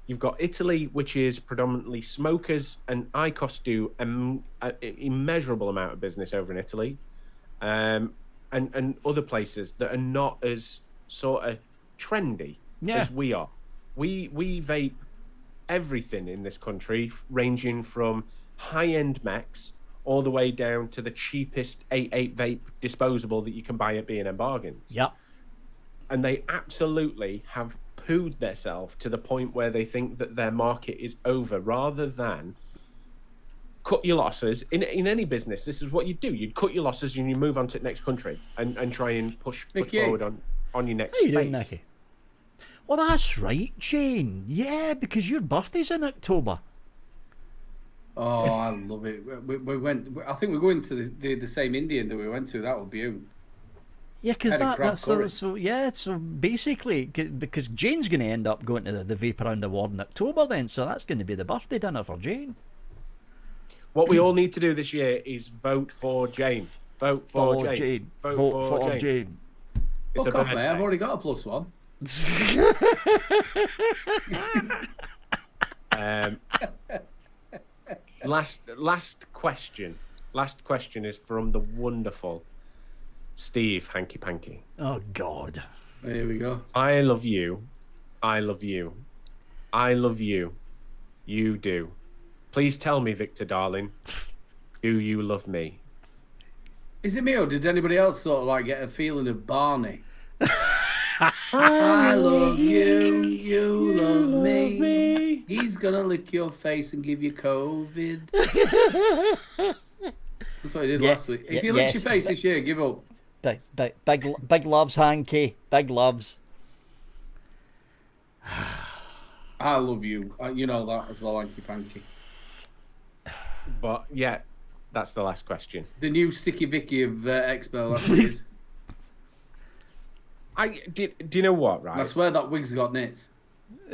You've got Italy, which is predominantly smokers, and ICOS do an immeasurable amount of business over in Italy. And other places that are not as sort of trendy as we are. We vape everything in this country, ranging from high-end mechs all the way down to the cheapest 8.8 vape disposable that you can buy at B&M Bargains. Yep. And they absolutely have pooed themselves to the point where they think that their market is over, rather than cut your losses. In any business, this is what you do. You'd cut your losses and you move on to the next country and try and push forward on your next How you space. doing, Nicky? Well, that's right, Jane. Yeah, because your birthday's in October. Oh, I love it. We went. I think we're going to the same Indian that we went to. That would be you. Yeah, because so basically, because Jane's going to end up going to the Vape Around Award in October then, so that's going to be the birthday dinner for Jane. What we all need to do this year is vote for Jane. Vote for Jane. Vote for Jane. Fuck off, mate. I've already got a +1. Last question. Last question is from the wonderful Steve Hanky Panky. Oh God. Here we go. I love you. I love you. I love you. You do. Please tell me, Victor darling, do you love me? Is it me or did anybody else sort of like get a feeling of Barney? I love you, you love me. He's gonna lick your face and give you COVID. That's what he did last week. If he licks your face this year, give up. Big loves, Hanky. Big loves. I love you. You know that as well, Hanky Panky. But yeah, that's the last question. The new Sticky Vicky of Expo. That's what it is. Do you know what, right? I swear that wig's got nits.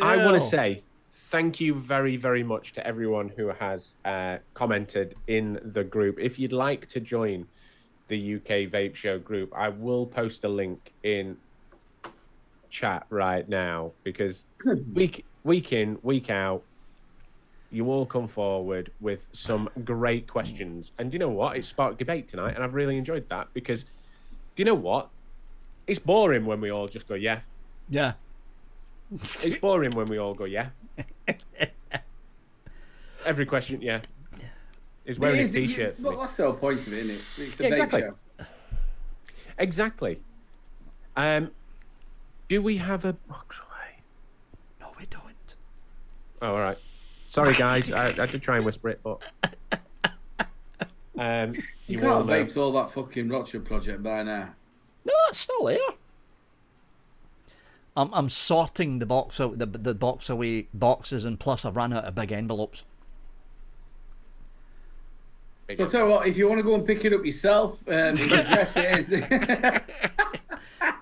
I want to say thank you very, very much to everyone who has commented in the group. If you'd like to join the UK Vape Show group, I will post a link in chat right now because week in, week out, you all come forward with some great questions. And do you know what? It sparked debate tonight, and I've really enjoyed that because, do you know what? It's boring when we all just go, yeah. Yeah. It's boring when we all go, yeah. Every question, yeah. Is wearing a t-shirt. Well, that's the whole point of it, isn't it? It's a exactly. vape show. Exactly. Do we have a box away? No, we don't. Oh, all right. Sorry, guys. I did try and whisper it, but... you can't have vaped all that fucking Rochester project by now. No, it's still there. I'm sorting the box out, the box away boxes, and plus I've ran out of big envelopes. So I'll tell you what, if you want to go and pick it up yourself, the address is.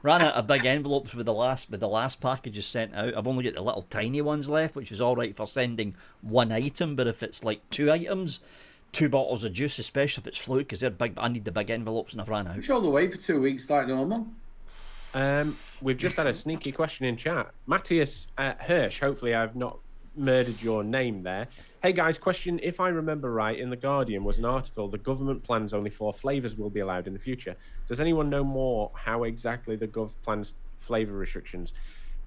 Ran out of big envelopes with the last packages sent out. I've only got the little tiny ones left, which is all right for sending one item. But if it's like 2 items, 2 bottles of juice, especially if it's fluid, because they're big. I need the big envelopes, and I've ran out. I'm sure they'll wait for 2 weeks like normal. We've just had a sneaky question in chat. Matthias Hirsch, hopefully I've not murdered your name there. Hey guys, question. If I remember right, in The Guardian was an article, the government plans only 4 flavours will be allowed in the future. Does anyone know more how exactly the gov plans flavour restrictions?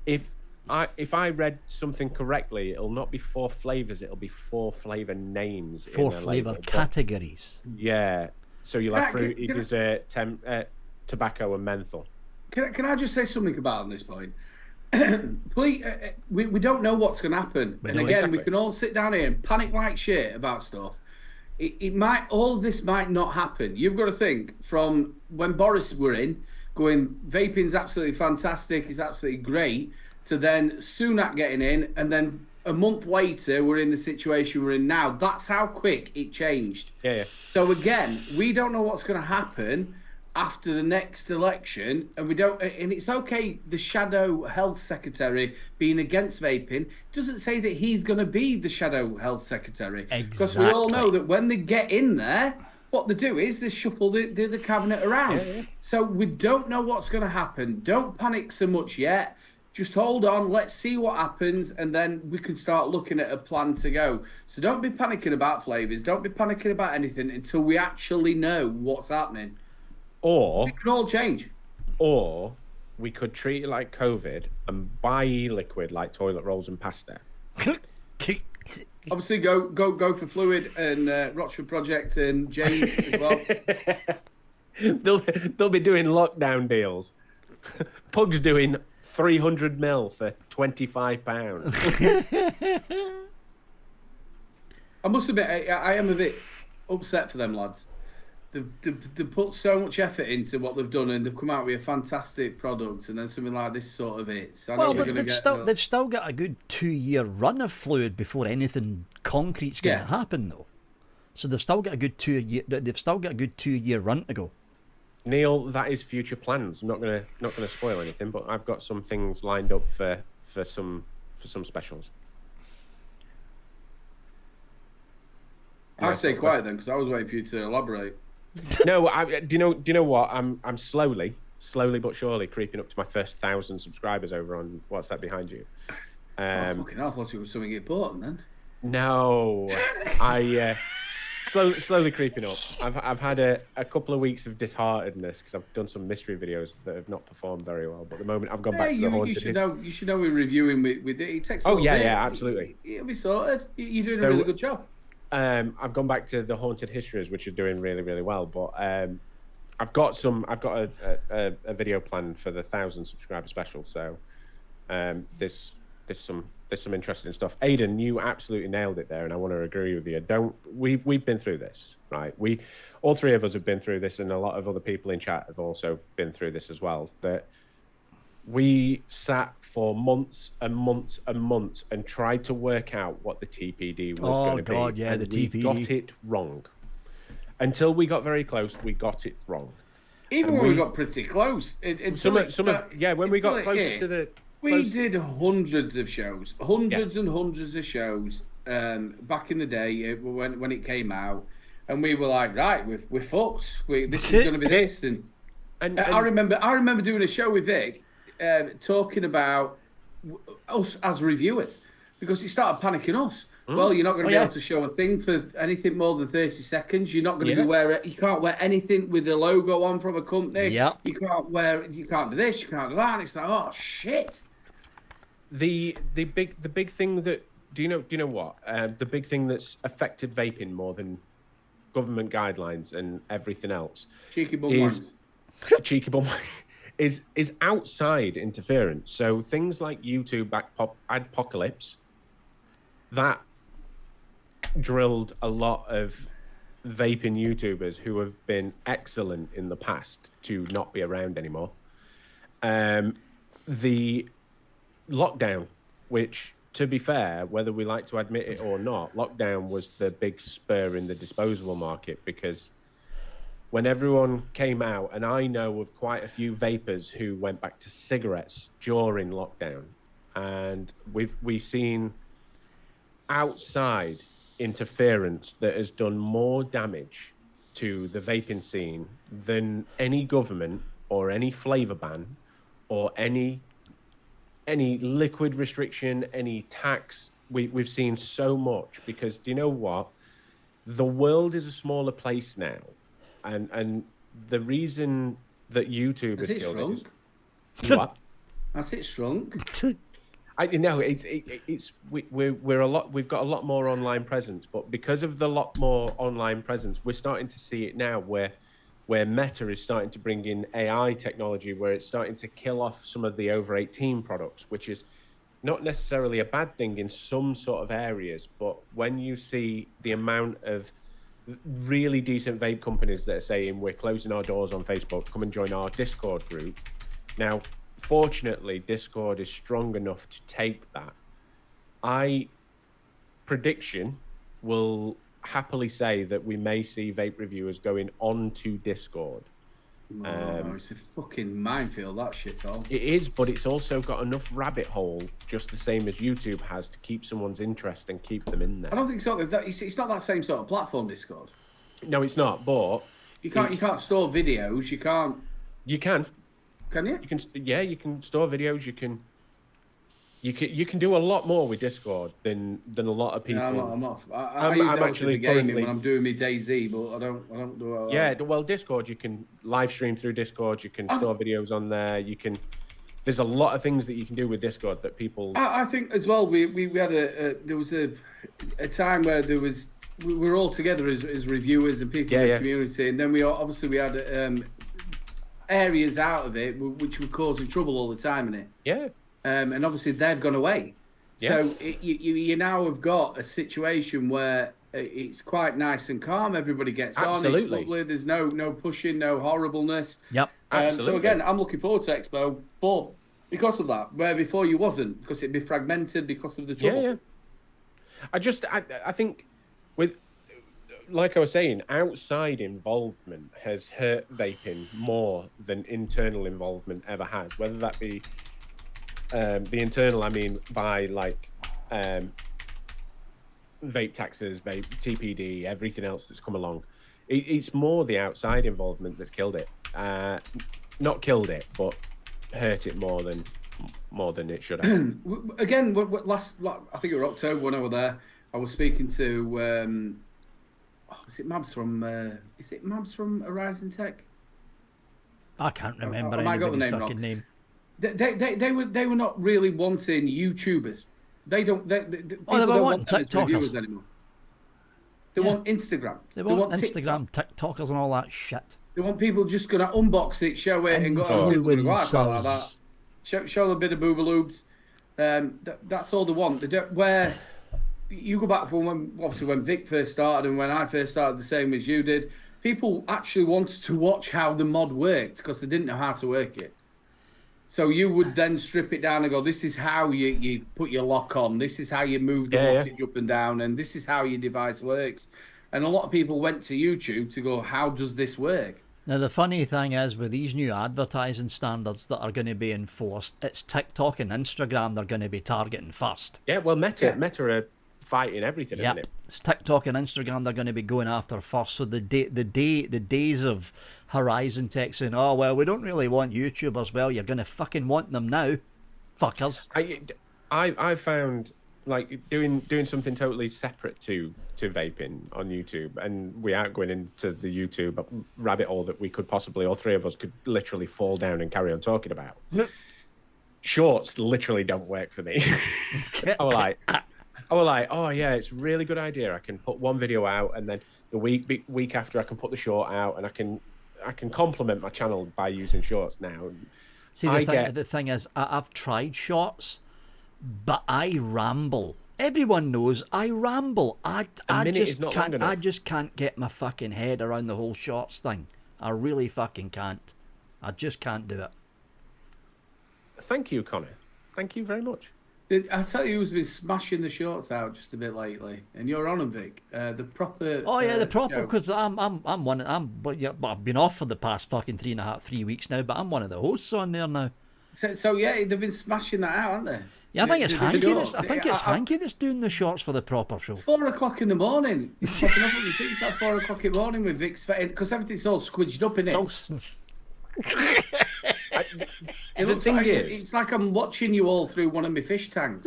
If I read something correctly, it'll not be 4 flavours, it'll be 4 flavour names. 4 flavour categories. Yeah. So you'll have fruity, dessert, tobacco and menthol. Can I just say something about on this point? Please, we don't know what's going to happen. And again, exactly. We can all sit down here and panic like shit about stuff. It might, all of this might not happen. You've got to think from when Boris were in, going, vaping's absolutely fantastic, it's absolutely great, to then Sunak getting in, and then a month later, we're in the situation we're in now. That's how quick it changed. Yeah. So again, we don't know what's going to happen after the next election, and we don't, and it's okay, the shadow health secretary being against vaping doesn't say that he's going to be the shadow health secretary. Exactly. Because we all know that when they get in there, what they do is they shuffle the cabinet around. Yeah. So we don't know what's going to happen. Don't panic so much yet. Just hold on, let's see what happens, and then we can start looking at a plan to go. So don't be panicking about flavours, don't be panicking about anything until we actually know what's happening. Or it can all change. Or we could treat it like COVID and buy e-liquid like toilet rolls and pasta. Obviously, go for Fluid and Rochford Project and James as well. They'll be doing lockdown deals. Pug's doing 300 ml for £25. I must admit, I am a bit upset for them lads. They've put so much effort into what they've done, and they've come out with a fantastic product, and then something like this sort of hits. Well, but they've still got a good 2-year run of fluid before anything concrete's going to happen, though. So they've still got a good 2-year run to go. Neil, that is future plans. I'm not gonna spoil anything, but I've got some things lined up for some specials. I'll stay quiet then, because I was waiting for you to elaborate. No, do you know what? I'm slowly but surely creeping up to my first 1,000 subscribers over on what's that behind you. Fucking hell, I thought it was something important then. No, I slowly creeping up. I've had a couple of weeks of disheartenedness because I've done some mystery videos that have not performed very well. But at the moment, I've gone back to the haunted. You should know we're reviewing with it. It takes. Yeah, absolutely. It'll be sorted. You're doing a really good job. I've gone back to the haunted histories, which are doing really, really well. But I've got a video planned for the 1,000 subscriber special. So there's some interesting stuff. Aidan, you absolutely nailed it there, and I want to agree with you. We've been through this, right? All three of us have been through this, and a lot of other people in chat have also been through this as well. That we sat for months and months and months and tried to work out what the TPD was going to be. Oh God, yeah, the TPD. We got it wrong. Until we got very close, we got it wrong. Even when we got pretty close. When we got closer to the... We did hundreds of shows, hundreds and hundreds of shows back in the day when it came out, and we were like, right, we're fucked. This is going to be this, and I remember doing a show with Vic, talking about us as reviewers, because he started panicking us. Well, you're not going to be able to show a thing for anything more than 30 seconds. You're not going to be you can't wear anything with the logo on from a company. Yeah. You can't do this, you can't do that. And it's like, oh shit. The big thing that do you know what? The big thing that's affected vaping more than government guidelines and everything else is outside interference. So things like YouTube Adpocalypse that drilled a lot of vaping YouTubers who have been excellent in the past to not be around anymore. The lockdown, which, to be fair, whether we like to admit it or not, lockdown was the big spur in the disposable market, because when everyone came out, and I know of quite a few vapors who went back to cigarettes during lockdown, and we've seen outside interference that has done more damage to the vaping scene than any government or any flavor ban or any liquid restriction, any tax. We've seen so much, because do you know what? The world is a smaller place now, and the reason that YouTube has killed it is what? Has it shrunk? I know we're a lot. We've got a lot more online presence, but because of the lot more online presence, we're starting to see it now where Meta is starting to bring in AI technology, where it's starting to kill off some of the over 18 products, which is not necessarily a bad thing in some sort of areas. But when you see the amount of really decent vape companies that are saying we're closing our doors on Facebook, come and join our Discord group. Now, fortunately, Discord is strong enough to take that. Prediction will happily say that we may see vape reviewers going onto Discord. It's a fucking minefield, that shithole. It is, but it's also got enough rabbit hole, just the same as YouTube has, to keep someone's interest and keep them in there. I don't think so. It's not that same sort of platform, Discord. No, it's not. But you can't store videos. You can't. You can. Can you? You can. Yeah, you can store videos. You can do a lot more with Discord than a lot of people. No, I'm not. I use it actually gaming when I'm doing my DayZ, but I don't do it. Yeah, well, Discord, you can live stream through Discord. You can store videos on there. There's a lot of things that you can do with Discord that people. I think as well. We had there was a time where we were all together as reviewers and people in the community, and then we had areas out of it which were causing trouble all the time in it. Yeah. And obviously they've gone away. Yeah. So you now have got a situation where it's quite nice and calm. Everybody gets Absolutely. on. It's lovely. There's no pushing, no horribleness. Yep. Absolutely. So again, I'm looking forward to Expo, but because of that, where before you wasn't, because it'd be fragmented because of the trouble. Yeah. I think with, like I was saying, outside involvement has hurt vaping more than internal involvement ever has. Whether that be the internal, I mean, by like vape taxes, vape TPD, everything else that's come along. It's more the outside involvement that's killed it. Not killed it, but hurt it more than it should have. Again, I think it was October when I was there. I was speaking to is it Mabs from Horizon Tech? I can't remember I got the anybody's name fucking wrong. name. They were not really wanting YouTubers. They don't were wanting TikTokers anymore. They want Instagram. They want Instagram, TikTokers and all that shit. They want people just going to unbox it, show it, and go, like that. Show a bit of boobaloobs. That's all they want. They don't, where you go back from when Vic first started and when I first started, the same as you did, people actually wanted to watch how the mod worked because they didn't know how to work it. So you would then strip it down and go, this is how you put your lock on, this is how you move the blockage up and down, and this is how your device works. And a lot of people went to YouTube to go, how does this work? Now, the funny thing is, with these new advertising standards that are going to be enforced, it's TikTok and Instagram they're going to be targeting first. Yeah, well, Meta are fighting everything, isn't it? It's TikTok and Instagram they're going to be going after first. So the days of Horizon Tech saying, oh, well, we don't really want YouTubers. Well, you're going to fucking want them now, fuckers. I found, like, doing something totally separate to vaping on YouTube, and we aren't going into the YouTube rabbit hole that we could possibly, all three of us could literally fall down and carry on talking about. Shorts literally don't work for me. I was like, oh yeah, it's a really good idea. I can put one video out, and then the week after I can put the short out, and I can complement my channel by using shorts now. See, the thing is, I've tried shorts, but I ramble. Everyone knows I ramble. I just can't get my fucking head around the whole shorts thing. I really fucking can't. I just can't do it. Thank you, Connor. Thank you very much. I tell you who's been smashing the shorts out just a bit lately, and you're on them, Vic. The proper. Oh yeah, the proper, because I'm one. But I've been off for the past fucking 3 weeks now, but I'm one of the hosts on there now. So yeah, they've been smashing that out, haven't they? Yeah, I think it's Hanky that's doing the shorts for the proper show. 4 o'clock in the morning. He's popping up on your feet. It's like 4 o'clock in the morning with Vic's fitting, because everything's all squidged up in it. It's like I'm watching you all through one of my fish tanks.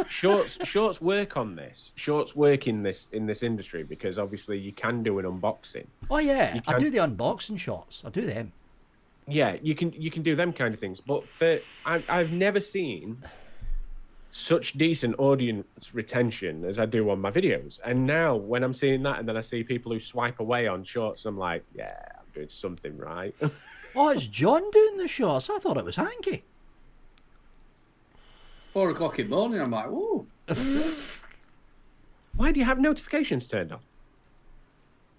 Shorts work on this. Shorts work in this industry because obviously you can do an unboxing. Oh yeah, I do the unboxing shots. I do them. Yeah, you can do them kind of things. But I've never seen such decent audience retention as I do on my videos. And now when I'm seeing that, and then I see people who swipe away on shorts, I'm like, yeah, I'm doing something right. Oh, it's John doing the shorts. I thought it was Hanky. 4 o'clock in the morning, I'm like, ooh. Why do you have notifications turned on?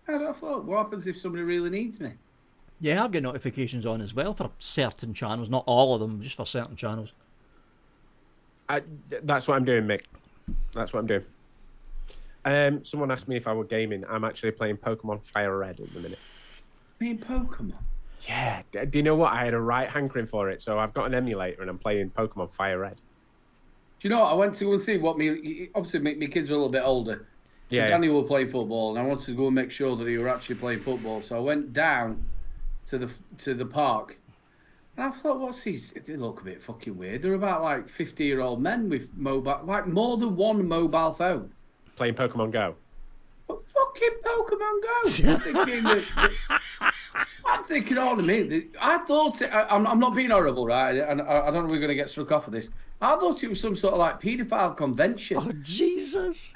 I thought, what happens if somebody really needs me? Yeah, I've got notifications on as well for certain channels. Not all of them, just for certain channels. That's what I'm doing, Mick. That's what I'm doing. Someone asked me if I were gaming. I'm actually playing Pokemon Fire Red at the minute. Playing Pokemon? Yeah. Do you know what? I had a right hankering for it, so I've got an emulator and I'm playing Pokemon Fire Red. Do you know what? I went to go and see what obviously my kids are a little bit older. So yeah. Danny were playing football, and I wanted to go and make sure that he were actually playing football. So I went down to the park, and I thought, what's these? They look a bit fucking weird. They're about like 50-year-old men with mobile, like more than one mobile phone, playing Pokemon Go. But fucking Pokemon Go. I'm thinking, all of me. I thought I'm not being horrible, right? And I don't know if we're going to get struck off of this. I thought it was some sort of like paedophile convention. Oh Jesus!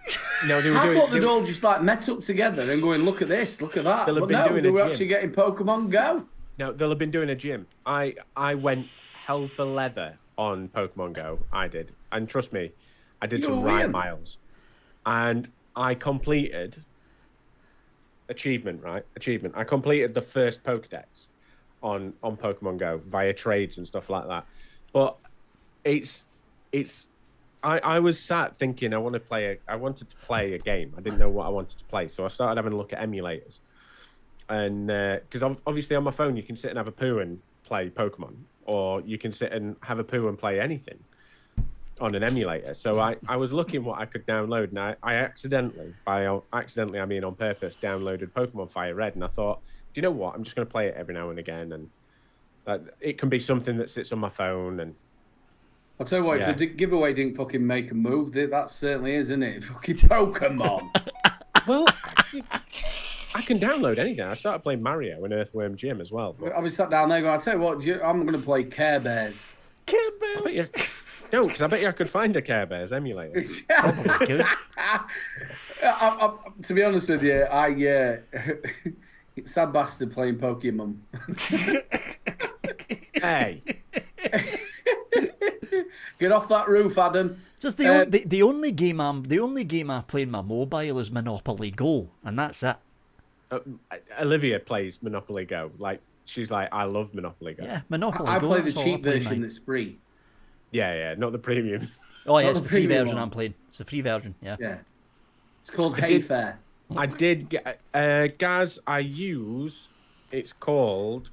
No, I thought they'd all just like met up together and going, look at this, look at that. But no, they were actually getting Pokemon Go. No, they'll have been doing a gym. I went hell for leather on Pokemon Go. I did, and trust me, I did some right miles. And I completed achievement. I completed the first Pokedex on Pokemon Go via trades and stuff like that. But I was sat thinking I wanted to play a game. I didn't know what I wanted to play, so I started having a look at emulators. And because obviously on my phone you can sit and have a poo and play Pokemon, or you can sit and have a poo and play anything on an emulator. So I was looking what I could download, and I accidentally I mean on purpose, downloaded Pokemon Fire Red, and I thought, do you know what? I'm just going to play it every now and again, and that it can be something that sits on my phone. And I'll tell you what, if the giveaway didn't fucking make a move, that certainly is, isn't it? Fucking Pokemon. Well, I can download anything. I started playing Mario and Earthworm Jim as well. I'll be sat down there going, I'll tell you what, I'm going to play Care Bears. Care Bears? No, because I bet you I could find a Care Bears emulator. To be honest with you, sad bastard playing Pokemon. Hey. Get off that roof, Adam. Just the only game I play in my mobile is Monopoly Go, and that's it. Olivia plays Monopoly Go. Like, she's like, I love Monopoly Go. Yeah, Monopoly Go. I play the cheap version that's free. Yeah, not the premium. Oh yeah, it's the free version I'm playing. It's the free version. Yeah. It's called Hayfair. I did get Gaz. I use. It's called.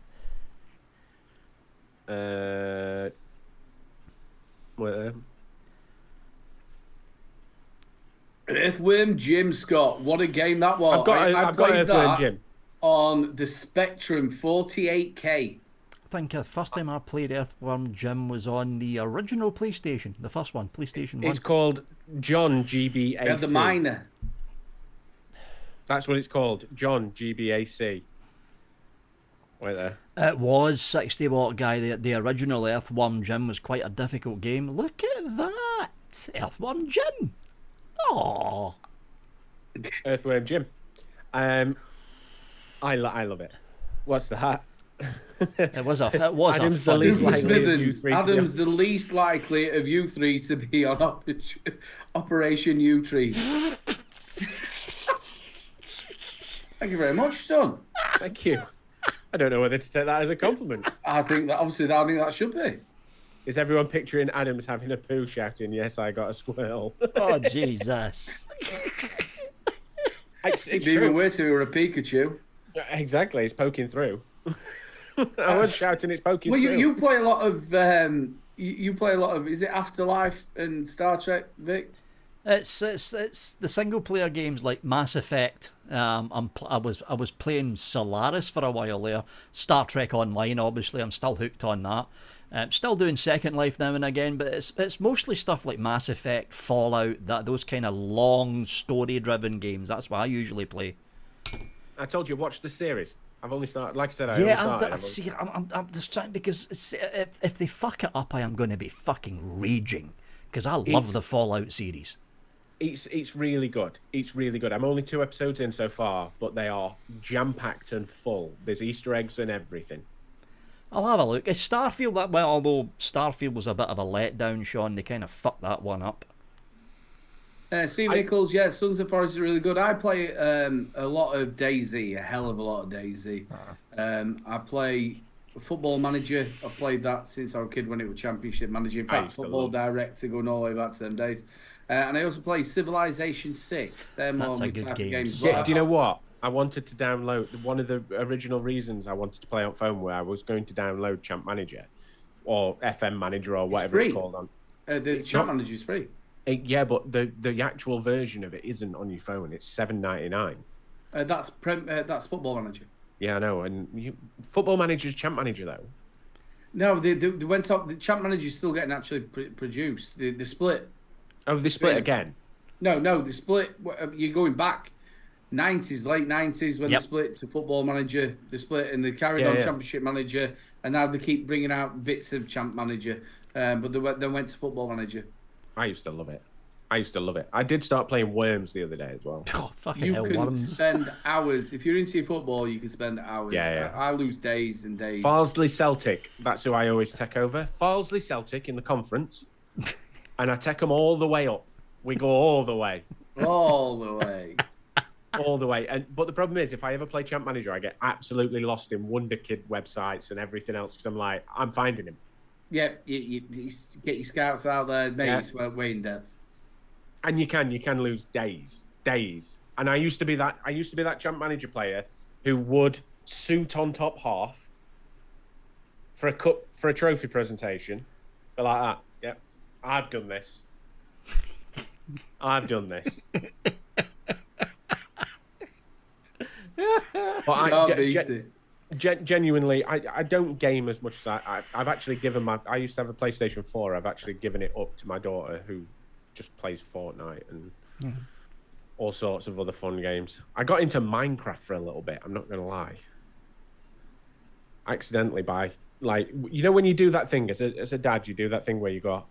Earthworm Jim, Scott. What a game that was. I've got Earthworm Jim on the Spectrum 48K. I think the first time I played Earthworm Jim was on the original PlayStation, the first one, PlayStation 1. It's called John GBAC. Yeah, the miner. That's what it's called, John GBAC. Right there. It was 60 watt guy. The original Earthworm Jim was quite a difficult game. Look at that, Earthworm Jim. Oh, Earthworm Jim. I love it. What's that? It was Adam's the least likely of you three. Adam's the least likely of you three to be on Operation U Tree. Thank you very much, son. Thank you. I don't know whether to take that as a compliment. I think that should be. Is everyone picturing Adams having a poo shouting, "Yes, I got a squirrel"? Oh, Jesus. It's even worse if it were a Pikachu. Exactly, it's poking through. I was shouting, it's poking through. Well, you play a lot of. You play a lot of. Is it Afterlife and Star Trek, Vic? It's the single player games like Mass Effect. I was playing Solaris for a while there. Star Trek Online, obviously, I'm still hooked on that. Still doing Second Life now and again, but it's mostly stuff like Mass Effect, Fallout, those kind of long story driven games. That's what I usually play. I told you, watch the series. I've only started, like I said, I'm just trying, because if they fuck it up, I am going to be fucking raging, because I love the Fallout series. It's really good. It's really good. I'm only 2 episodes in so far, but they are jam-packed and full. There's Easter eggs and everything. I'll have a look. Is Starfield that well? Although Starfield was a bit of a letdown, Sean. They kind of fucked that one up. Steve Nichols, Sons of Forest is really good. I play a lot of DayZ, a hell of a lot of DayZ. I play Football Manager. I've played that since I was a kid when it was Championship Manager. In fact, Football Director, going all the way back to them days. And I also play Civilization 6. They're more That's a good game. Games. Yeah, do you know what? I wanted to download, one of the original reasons I wanted to play on phone where I was going to download Champ Manager or FM Manager or whatever it's called on. The Champ Manager is free. Yeah, but the actual version of it isn't on your phone. It's $7.99. That's Football Manager. Yeah, I know. And Football Manager's Champ Manager though. No, they went up. The Champ Manager is still getting actually produced. The split. Oh, they split again? No, the split. You're going back 90s, late 90s when they split to Football Manager. They split and they carried on Championship Manager, and now they keep bringing out bits of Champ Manager. But they went to Football Manager. I used to love it. I did start playing Worms the other day as well. Oh, fucking you hell, can Worms. spend hours. If you're into your football, you can spend hours. Yeah. I lose days and days. Farnsley Celtic, that's who I always take over. Farnsley Celtic in the conference. And I take them all the way up. We go all the way. All the way. all the way. But the problem is, if I ever play Champ Manager, I get absolutely lost in Wonder Kid websites and everything else because I'm like, I'm finding him. Yeah, you get your scouts out there, mate. It's way in depth. And you can lose days. And I used to be that Champ Manager player who would suit on top half for a trophy presentation, but like that. Yep, I've done this. But genuinely, I don't game as much as I've actually given I used to have a PlayStation 4. I've actually given it up to my daughter who just plays Fortnite and all sorts of other fun games. I got into Minecraft for a little bit. I'm not going to lie. Accidentally when you do that thing as a dad, you do that thing where you go,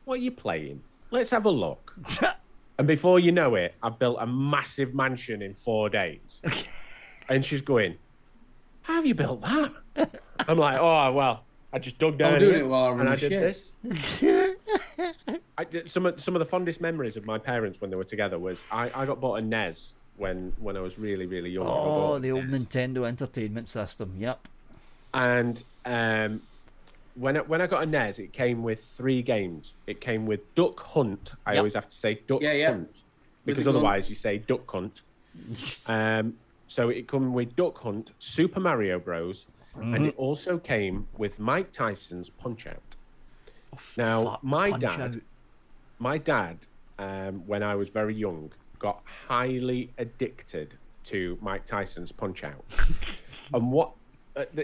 what are you playing? Let's have a look. And before you know it, I've built a massive mansion in 4 days. And she's going, how have you built that? I'm like, oh, well, I just dug down here and I did this. Some of the fondest memories of my parents when they were together was I got bought a NES when I was really, really young. Oh, the old Nintendo Entertainment System, yep. And when I got a NES, it came with 3 games. It came with Duck Hunt. I always have to say Duck Hunt because otherwise you say Duck Hunt. So it came with Duck Hunt, Super Mario Bros, and it also came with Mike Tyson's Punch Out. Now, my dad, when I was very young, got highly addicted to Mike Tyson's Punch Out. And what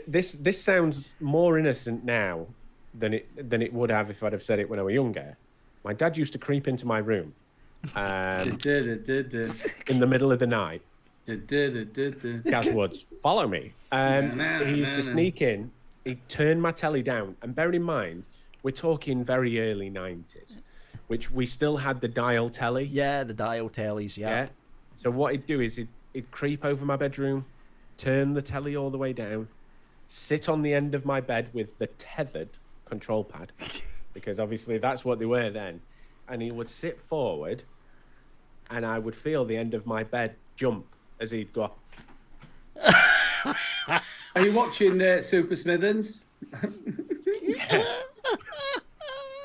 this sounds more innocent now than it would have if I'd have said it when I was younger. My dad used to creep into my room in the middle of the night. Gaz Woods, follow me. He used to sneak in. He'd turn my telly down, and bear in mind, we're talking very early 90s, which we still had the dial telly. Yeah, the dial tellies, yeah. So what he'd do is he'd creep over my bedroom, turn the telly all the way down, sit on the end of my bed with the tethered control pad, because obviously that's what they were then, and he would sit forward, and I would feel the end of my bed jump as he'd go. Are you watching Super Smithens?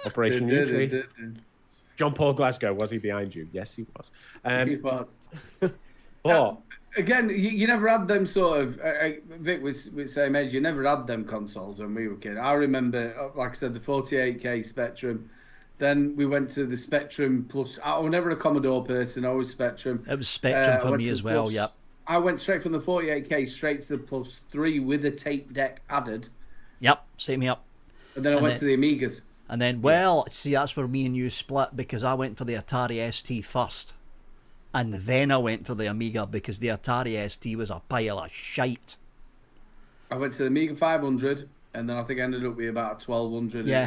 Operation Nutri. John Paul Glasgow, was he behind you? Yes, he was. He was. But again, you never had them sort of. Vic was same age. You never had them consoles when we were kids. I remember, like I said, the 48K Spectrum. Then we went to the Spectrum Plus. I was never a Commodore person. Always Spectrum. It was Spectrum for me as well. Yep. I went straight from the 48K straight to the Plus 3 with a tape deck added. Yep, same here. And then I went to the Amigas. And then, see, that's where me and you split, because I went for the Atari ST first. And then I went for the Amiga, because the Atari ST was a pile of shite. I went to the Amiga 500, and then I think I ended up with about a 1200. Yeah,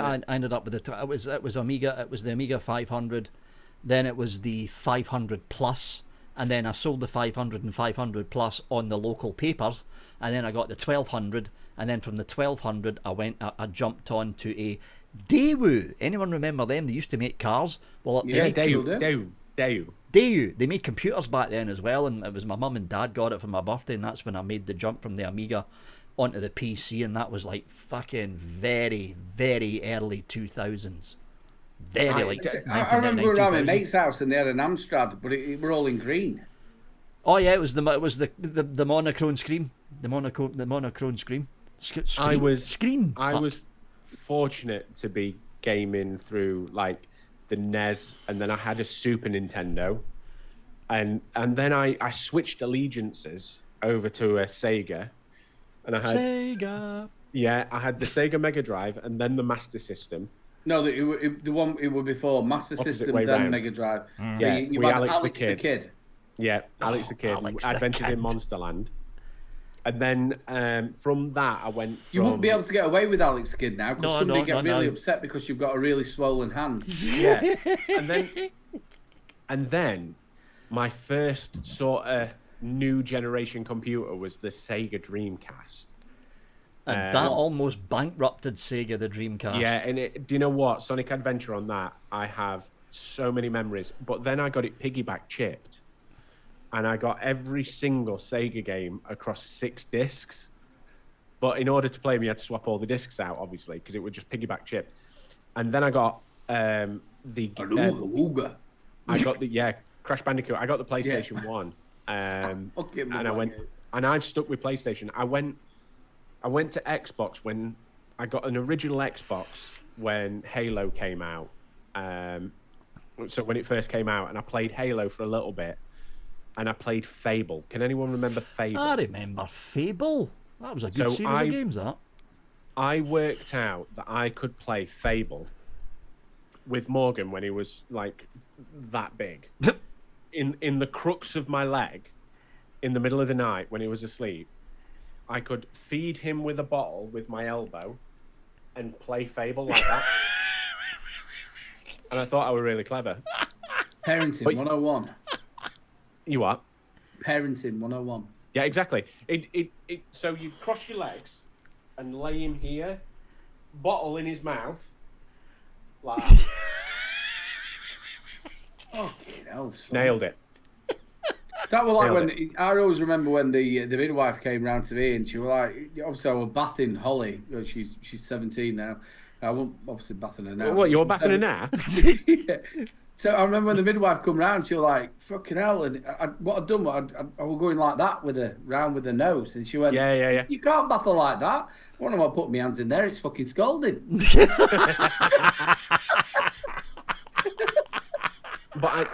I ended up with it was Amiga. It was the Amiga 500. Then it was the 500 Plus. And then I sold the 500 and 500 Plus on the local papers. And then I got the 1200. And then from the 1200, I jumped on to a Daewoo. Anyone remember them? They used to make cars. Well, Daewoo. They made computers back then as well. And it was my mum and dad got it for my birthday. And that's when I made the jump from the Amiga onto the PC. And that was like fucking very, very early 2000s. I remember we were around my mate's house and they had an Amstrad, but it were all in green. Oh yeah, it was the monochrome screen, the monochrome screen. I was fortunate to be gaming through like the NES, and then I had a Super Nintendo, and then I switched allegiances over to a Sega, and I had Sega. Yeah, I had the Sega Mega Drive and then the Master System. No, the one it was before Master System, then round. Mega Drive. So yeah, you had Alex the Kid. Yeah, Alex the Kid. Adventures in Monsterland. And then from that, I went. You wouldn't be able to get away with Alex the Kid now, because somebody get really upset because you've got a really swollen hand. Yeah, and then my first sort of new generation computer was the Sega Dreamcast. And that almost bankrupted Sega, the Dreamcast. Yeah, and do you know what? Sonic Adventure on that, I have so many memories. But then I got it piggyback chipped. and I got every single Sega game across 6 discs. But in order to play them, you had to swap all the discs out, obviously, because it would just piggyback chip. And then I got the I got the Crash Bandicoot. I got the PlayStation 1. And I went, and I've stuck with PlayStation. I went to Xbox when I got an original Xbox when Halo came out. So when it first came out, and I played Halo for a little bit, and I played Fable. Can anyone remember Fable? I remember Fable. That was a good series of games, that. I worked out that I could play Fable with Morgan when he was like that big. in the crux of my leg, in the middle of the night when he was asleep, I could feed him with a bottle with my elbow and play Fable like that. And I thought I were really clever. Parenting 101. You what? Parenting 101. Yeah, exactly. So you cross your legs and lay him here, bottle in his mouth, like that. Oh, hell, nailed it. That was like when I always remember when the midwife came round to me and she was like, obviously I was bathing Holly. She's 17 now. I won't obviously bathing her now. What, you were bathing her now? Yeah. So I remember when the midwife come round, she was like, "Fucking hell!" And what I'd done, I was going like that with her round with her nose, and she went, "Yeah. You can't bath her like that." When I put my hands in there, it's fucking scalding. But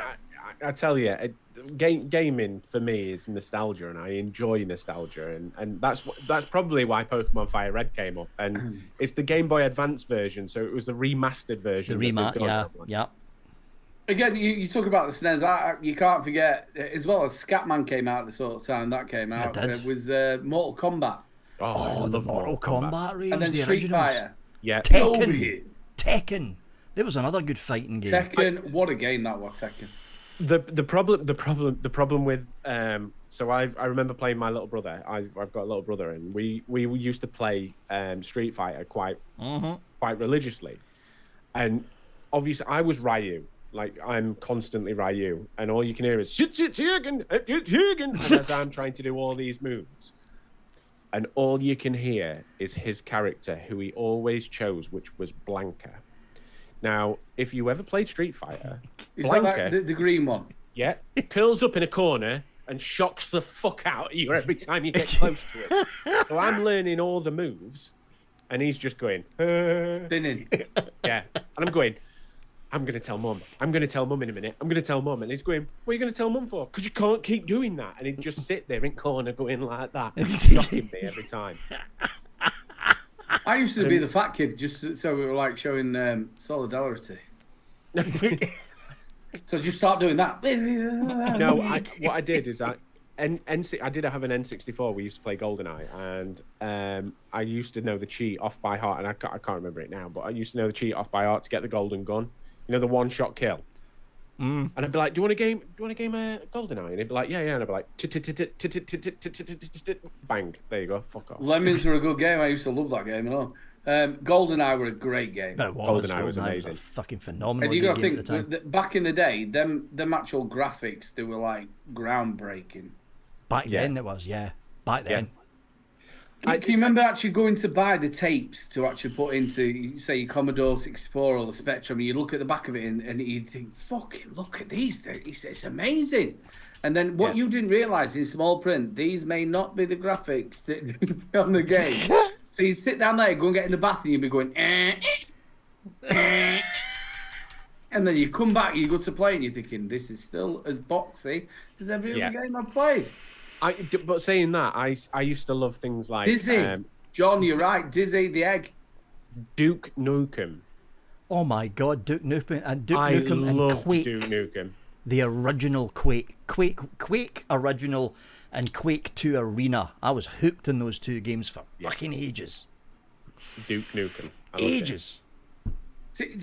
I tell you, gaming for me is nostalgia, and I enjoy nostalgia, and that's probably why Pokemon Fire Red came up, and it's the Game Boy Advance version, so it was the remastered version. Yeah. Again, you talk about the SNES. You can't forget, as well as Scatman came out at the sort of time that came out. It was Mortal Kombat. Oh, the Mortal Kombat range, and then the Street originals. Fighter. Yeah, Tekken. There was another good fighting game. Tekken, what a game that was, Tekken. The problem with so I remember playing my little brother. I've got a little brother, and we used to play Street Fighter quite religiously, and obviously I was Ryu. Like, I'm constantly Ryu, and all you can hear is shit, and as I'm trying to do all these moves, and all you can hear is his character, who he always chose, which was Blanca. Now, if you ever played Street Fighter, is Blanca, that the green one? Yeah, curls up in a corner and shocks the fuck out of you every time you get close to it. So I'm learning all the moves, and he's just going spinning. Yeah, and I'm going, I'm going to tell Mum. I'm going to tell Mum in a minute. I'm going to tell Mum. And he's going, what are you going to tell Mum for? Because you can't keep doing that. And he'd just sit there in corner going like that, shocking me every time. I used to be the fat kid, just so we were like showing solidarity. So just start doing that. No, what I did is I did have an N64. We used to play GoldenEye, and I used to know the cheat off by heart, and I can't remember it now, but I used to know the cheat off by heart to get the golden gun. You know, the one-shot kill. And I'd be like, "Do you want a game? GoldenEye?" And he'd be like, "Yeah." And I'd be like, "Bang! There you go. Fuck off." Lemmings were a good game. I used to love that game and all. GoldenEye were a great game. GoldenEye was amazing. Was a fucking phenomenal. And you got to game think, back in the day, them actual graphics, they were like groundbreaking. Back then, it was, back then. Can you remember actually going to buy the tapes to actually put into, say, your Commodore 64 or the Spectrum, and you look at the back of it and you'd think, fucking look at these things, it's amazing. And then what you didn't realise in small print, these may not be the graphics that on the game. So you sit down there, go and get in the bath, and you'd be going, and then you come back, you go to play, and you're thinking, this is still as boxy as every other game I've played. But saying that, I used to love things like Dizzy. John, you're right. Dizzy, the egg. Duke Nukem. Oh my God, Duke Nukem and Quake. Duke Nukem. The original Quake original, and Quake 2 Arena. I was hooked in those two games for fucking ages. Duke Nukem. Ages. See,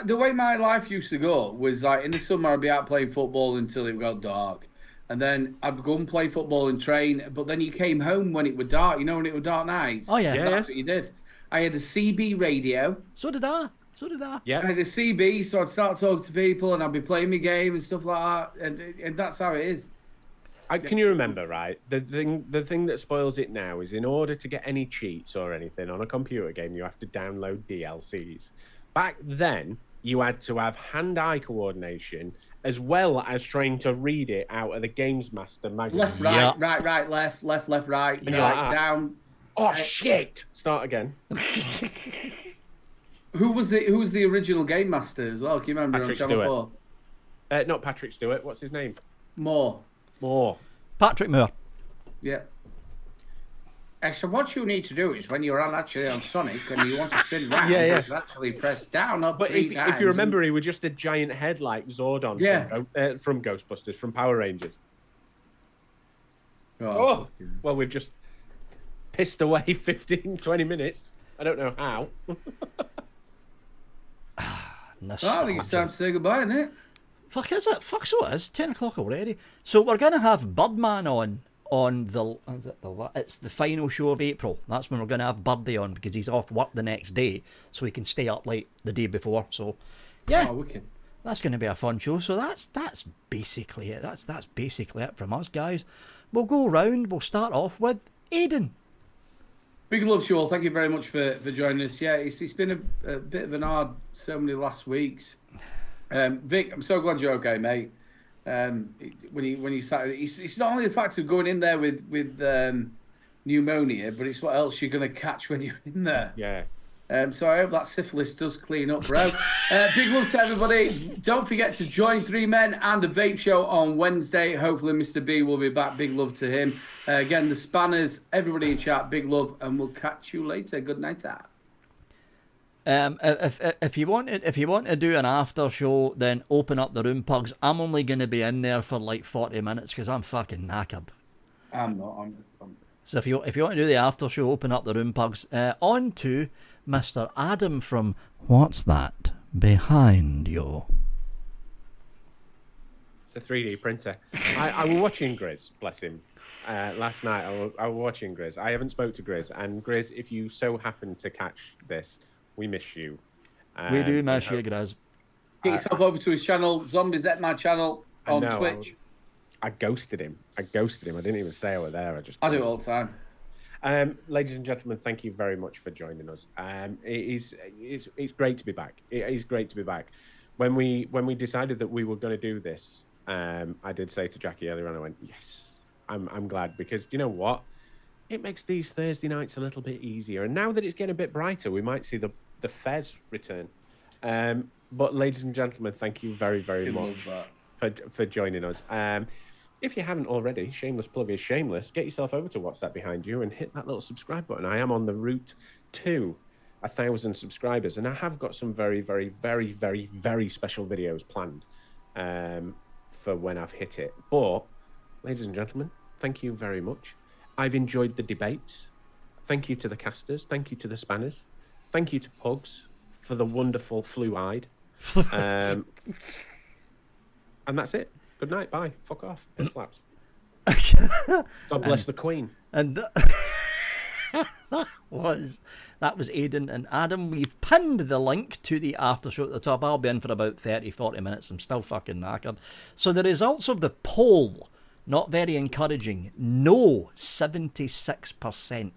the way my life used to go was like in the summer I'd be out playing football until it got dark. And then I'd go and play football and train, but then you came home when it was dark. You know, when it was dark nights? Oh, yeah. That's what you did. I had a CB radio. So did I. Yeah. I had a CB, so I'd start talking to people and I'd be playing my game and stuff like that. And that's how it is. Can you remember, right? The thing that spoils it now is in order to get any cheats or anything on a computer game, you have to download DLCs. Back then, you had to have hand-eye coordination as well as trying to read it out of the Games Master magazine. Left, right, right, left, right, right, down. Oh shit! Start again. Who was the original Game Master as well? Can you remember? Patrick on Channel 4? Not Patrick Stewart. What's his name? Moore. Patrick Moore. Yeah. So what you need to do is when you're actually on Sonic and you want to spin round, you actually press down up. But if you remember, he was just a giant head like Zordon from Ghostbusters, from Power Rangers. Oh, well, we've just pissed away 15, 20 minutes. I don't know how. I think it's time to say goodbye, isn't it? Fuck, is it? Fuck, so it is. 10 o'clock already. So we're going to have Birdman on it's the final show of April. That's when we're going to have Birdie on because he's off work the next day, so he can stay up late the day before. So, yeah, that's going to be a fun show. So that's basically it. That's basically it from us, guys. We'll go round. We'll start off with Aidan. Big love to you all. Thank you very much for joining us. Yeah, it's been a bit of an hard so many last weeks. Vic, I'm so glad you're okay, mate. When you sat, it's not only the fact of going in there with pneumonia, but it's what else you're going to catch when you're in there. Yeah. So I hope that syphilis does clean up, bro. Big love to everybody. Don't forget to join 3 Men and a Vape Show on Wednesday. Hopefully Mr. B will be back. Big love to him. Again, the Spanners, everybody in chat, big love, and we'll catch you later. Good night, out. If you want to do an after show, then open up the room, Pugs. I'm only going to be in there for like 40 minutes because I'm fucking knackered. I'm not. So if you want to do the after show, open up the room, Pugs. On to Mr. Adam from What's That Behind You? It's a 3D printer. I was watching Grizz, bless him. Last night I was watching Grizz. I haven't spoke to Grizz, and Grizz, if you so happen to catch this, we miss you. We do miss you, Grizz. Get yourself over to his channel, Zombies at My Channel on Twitch. I ghosted him. I didn't even say I was there. I do it all the time. Ladies and gentlemen, thank you very much for joining us. It's great to be back. It is great to be back. When we decided that we were going to do this, I did say to Jackie earlier on, I went, yes, I'm glad, because do you know what? It makes these Thursday nights a little bit easier. And now that it's getting a bit brighter, we might see the Fez return. But ladies and gentlemen, thank you very, very much for joining us. If you haven't already, shameless plug is shameless. Get yourself over to What's That Behind You and hit that little subscribe button. I am on the route to 1,000 subscribers, and I have got some very, very, very, very, very special videos planned for when I've hit it. But, ladies and gentlemen, thank you very much. I've enjoyed the debates. Thank you to the casters. Thank you to the Spanners. Thank you to Pugs for the wonderful flu-eyed. And that's it. Good night. Bye. Fuck off. Piss flaps. God bless the Queen. And that was Aidan and Adam. We've pinned the link to the after show at the top. I'll be in for about 30-40 minutes. I'm still fucking knackered. So the results of the poll, not very encouraging. No, 76%.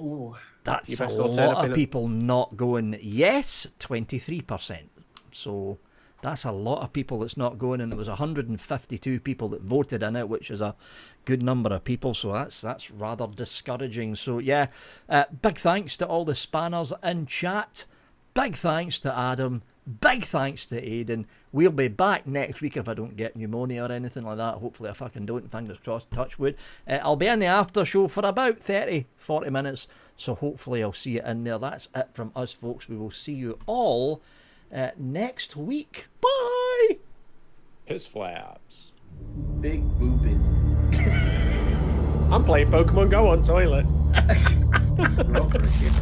Ooh, that's a lot of people not going. Yes, 23%. So that's a lot of people that's not going, and there was 152 people that voted in it, which is a good number of people. So that's rather discouraging. So yeah, big thanks to all the Spanners in chat. Big thanks to Adam. Big thanks to Aidan. We'll be back next week if I don't get pneumonia or anything like that. Hopefully I fucking don't. Fingers crossed, touch wood. I'll be in the after show for about 30-40 minutes. So hopefully I'll see you in there. That's it from us, folks. We will see you all next week. Bye! Piss flaps. Big boobies. I'm playing Pokemon Go on toilet. Go for it, kid.